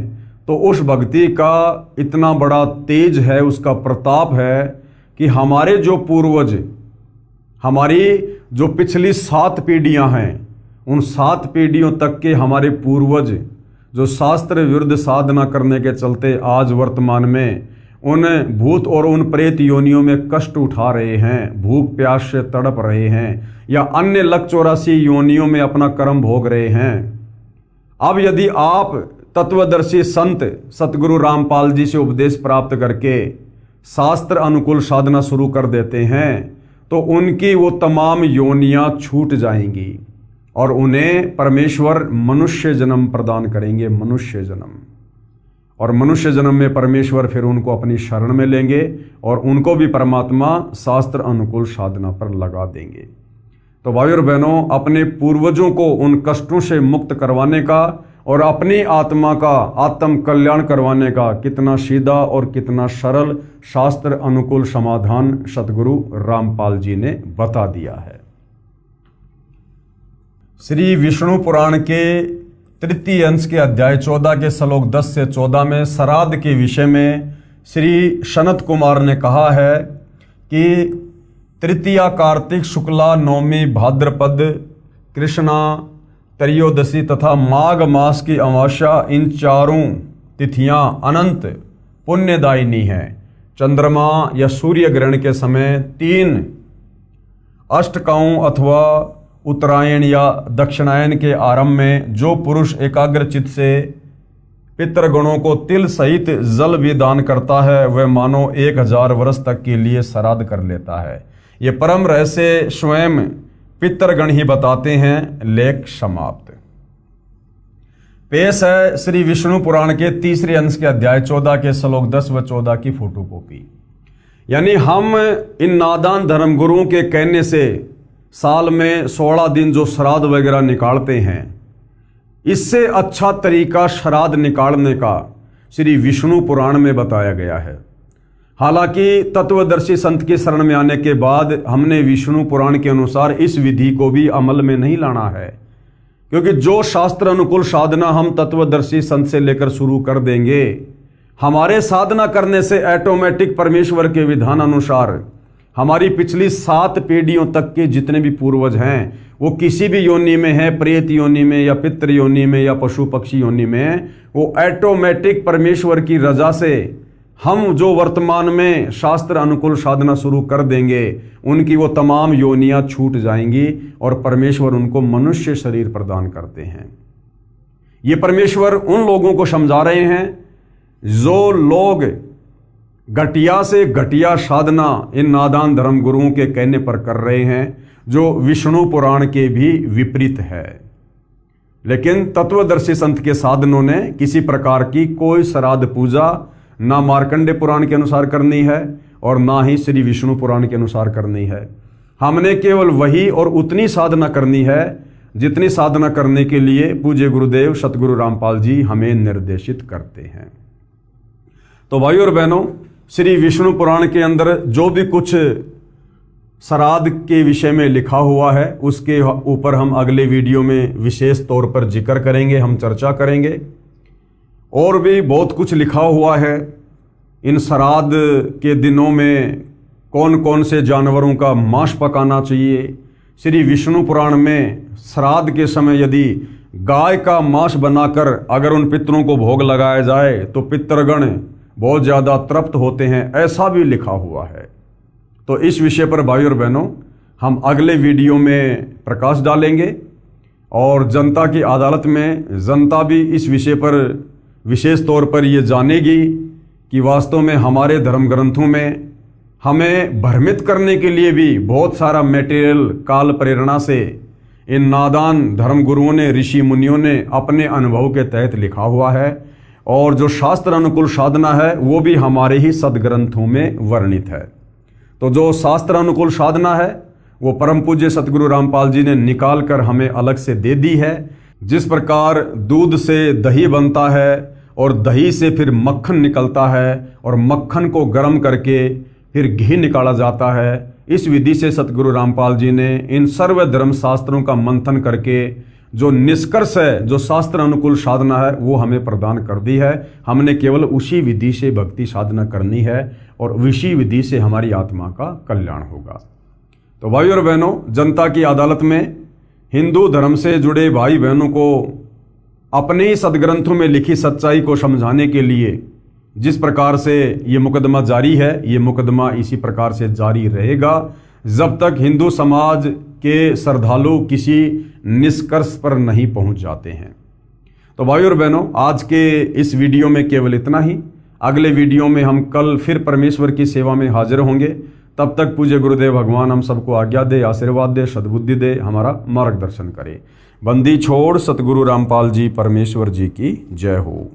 तो उस भक्ति का इतना बड़ा तेज है, उसका प्रताप है कि हमारे जो पूर्वज, हमारी जो पिछली 7 पीढ़ियां हैं, उन 7 पीढ़ियों तक के हमारे पूर्वज जो शास्त्र विरुद्ध साधना करने के चलते आज वर्तमान में उन भूत और उन प्रेत योनियों में कष्ट उठा रहे हैं, भूख प्यास से तड़प रहे हैं, या अन्य लक 84 योनियों में अपना कर्म भोग रहे हैं। अब यदि आप तत्वदर्शी संत सतगुरु रामपाल जी से उपदेश प्राप्त करके शास्त्र अनुकूल साधना शुरू कर देते हैं, तो उनकी वो तमाम योनियां छूट जाएंगी और उन्हें परमेश्वर मनुष्य जन्म प्रदान करेंगे, मनुष्य जन्म। और मनुष्य जन्म में परमेश्वर फिर उनको अपनी शरण में लेंगे और उनको भी परमात्मा शास्त्र अनुकूल साधना पर लगा देंगे। तो भाई और बहनों, अपने पूर्वजों को उन कष्टों से मुक्त करवाने का और अपनी आत्मा का आत्म कल्याण करवाने का कितना सीधा और कितना सरल शास्त्र अनुकूल समाधान सतगुरु रामपाल जी ने बता दिया है। श्री विष्णु पुराण के 3 अंश के अध्याय 14 के श्लोक 10 से 14 में श्राद्ध के विषय में श्री सनत कुमार ने कहा है कि तृतीया कार्तिक शुक्ला नवमी भाद्रपद कृष्णा त्रयोदशी तथा माघ मास की अमावस्या, इन चारों तिथियां अनंत पुण्यदायिनी हैं। चंद्रमा या सूर्य ग्रहण के समय 3 अष्टकाओं अथवा उत्तरायण या दक्षिणायन के आरंभ में जो पुरुष एकाग्रचित से पितृगणों को तिल सहित जल भी दान करता है, वह मानो 1000 वर्ष तक के लिए श्राद्ध कर लेता है। ये परम रहस्य स्वयं पितृगण ही बताते हैं। लेख समाप्त। पेश है श्री विष्णु पुराण के 3 अंश के अध्याय 14 के श्लोक 10 व 14 की फोटोकॉपी। यानी हम इन नादान धर्म गुरुओं के कहने से साल में 16 दिन जो श्राद्ध वगैरह निकालते हैं, इससे अच्छा तरीका श्राद्ध निकालने का श्री विष्णु पुराण में बताया गया है। हालांकि तत्वदर्शी संत की शरण में आने के बाद हमने विष्णु पुराण के अनुसार इस विधि को भी अमल में नहीं लाना है, क्योंकि जो शास्त्र अनुकूल साधना हम तत्वदर्शी संत से लेकर शुरू कर देंगे, हमारे साधना करने से ऑटोमेटिक परमेश्वर के विधान अनुसार हमारी पिछली 7 पीढ़ियों तक के जितने भी पूर्वज हैं, वो किसी भी योनि में है, प्रेत योनि में या पितृ योनि में या पशु पक्षी योनि में, वो ऑटोमेटिक परमेश्वर की रजा से हम जो वर्तमान में शास्त्र अनुकूल साधना शुरू कर देंगे, उनकी वो तमाम योनियां छूट जाएंगी और परमेश्वर उनको मनुष्य शरीर प्रदान करते हैं। ये परमेश्वर उन लोगों को समझा रहे हैं जो लोग घटिया से घटिया साधना इन नादान धर्म गुरुओं के कहने पर कर रहे हैं, जो विष्णु पुराण के भी विपरीत है। लेकिन तत्वदर्शी संत के साधनों ने किसी प्रकार की कोई श्राद्ध पूजा ना मार्कंडे पुराण के अनुसार करनी है और ना ही श्री विष्णु पुराण के अनुसार करनी है। हमने केवल वही और उतनी साधना करनी है जितनी साधना करने के लिए पूज्य गुरुदेव सतगुरु रामपाल जी हमें निर्देशित करते हैं। तो भाइयों और बहनों, श्री विष्णु पुराण के अंदर जो भी कुछ श्राद्ध के विषय में लिखा हुआ है उसके ऊपर हम अगले वीडियो में विशेष तौर पर जिक्र करेंगे, हम चर्चा करेंगे। और भी बहुत कुछ लिखा हुआ है इन श्राद्ध के दिनों में कौन कौन से जानवरों का मांस पकाना चाहिए। श्री विष्णु पुराण में श्राद्ध के समय यदि गाय का मांस बनाकर अगर उन पितरों को भोग लगाया जाए तो पितरगण बहुत ज़्यादा तृप्त होते हैं, ऐसा भी लिखा हुआ है। तो इस विषय पर भाइयों और बहनों हम अगले वीडियो में प्रकाश डालेंगे और जनता की अदालत में जनता भी इस विषय पर विशेष तौर पर ये जानेगी कि वास्तव में हमारे धर्म ग्रंथों में हमें भ्रमित करने के लिए भी बहुत सारा मटेरियल काल प्रेरणा से इन नादान धर्म गुरुओं ने, ऋषि मुनियों ने अपने अनुभव के तहत लिखा हुआ है। और जो शास्त्र अनुकूल साधना है वो भी हमारे ही सदग्रंथों में वर्णित है। तो जो शास्त्र अनुकूल साधना है वो परम पूज्य सतगुरु रामपाल जी ने निकाल कर हमें अलग से दे दी है। जिस प्रकार दूध से दही बनता है और दही से फिर मक्खन निकलता है और मक्खन को गर्म करके फिर घी निकाला जाता है, इस विधि से सतगुरु रामपाल जी ने इन सर्व धर्म शास्त्रों का मंथन करके जो निष्कर्ष है, जो शास्त्र अनुकूल साधना है वो हमें प्रदान कर दी है। हमने केवल उसी विधि से भक्ति साधना करनी है और उसी विधि से हमारी आत्मा का कल्याण होगा। तो भाइयों और बहनों, जनता की अदालत में हिंदू धर्म से जुड़े भाई बहनों को अपने ही सदग्रंथों में लिखी सच्चाई को समझाने के लिए जिस प्रकार से ये मुकदमा जारी है, ये मुकदमा इसी प्रकार से जारी रहेगा जब तक हिंदू समाज के श्रद्धालु किसी निष्कर्ष पर नहीं पहुंच जाते हैं। तो भाइयों और बहनों, आज के इस वीडियो में केवल इतना ही। अगले वीडियो में हम कल फिर परमेश्वर की सेवा में हाजिर होंगे। तब तक पूज्य गुरुदेव भगवान हम सबको आज्ञा दे, आशीर्वाद दे, सद्बुद्धि दे, हमारा मार्गदर्शन करे। बंदी छोड़ सतगुरु रामपाल जी परमेश्वर जी की जय हो।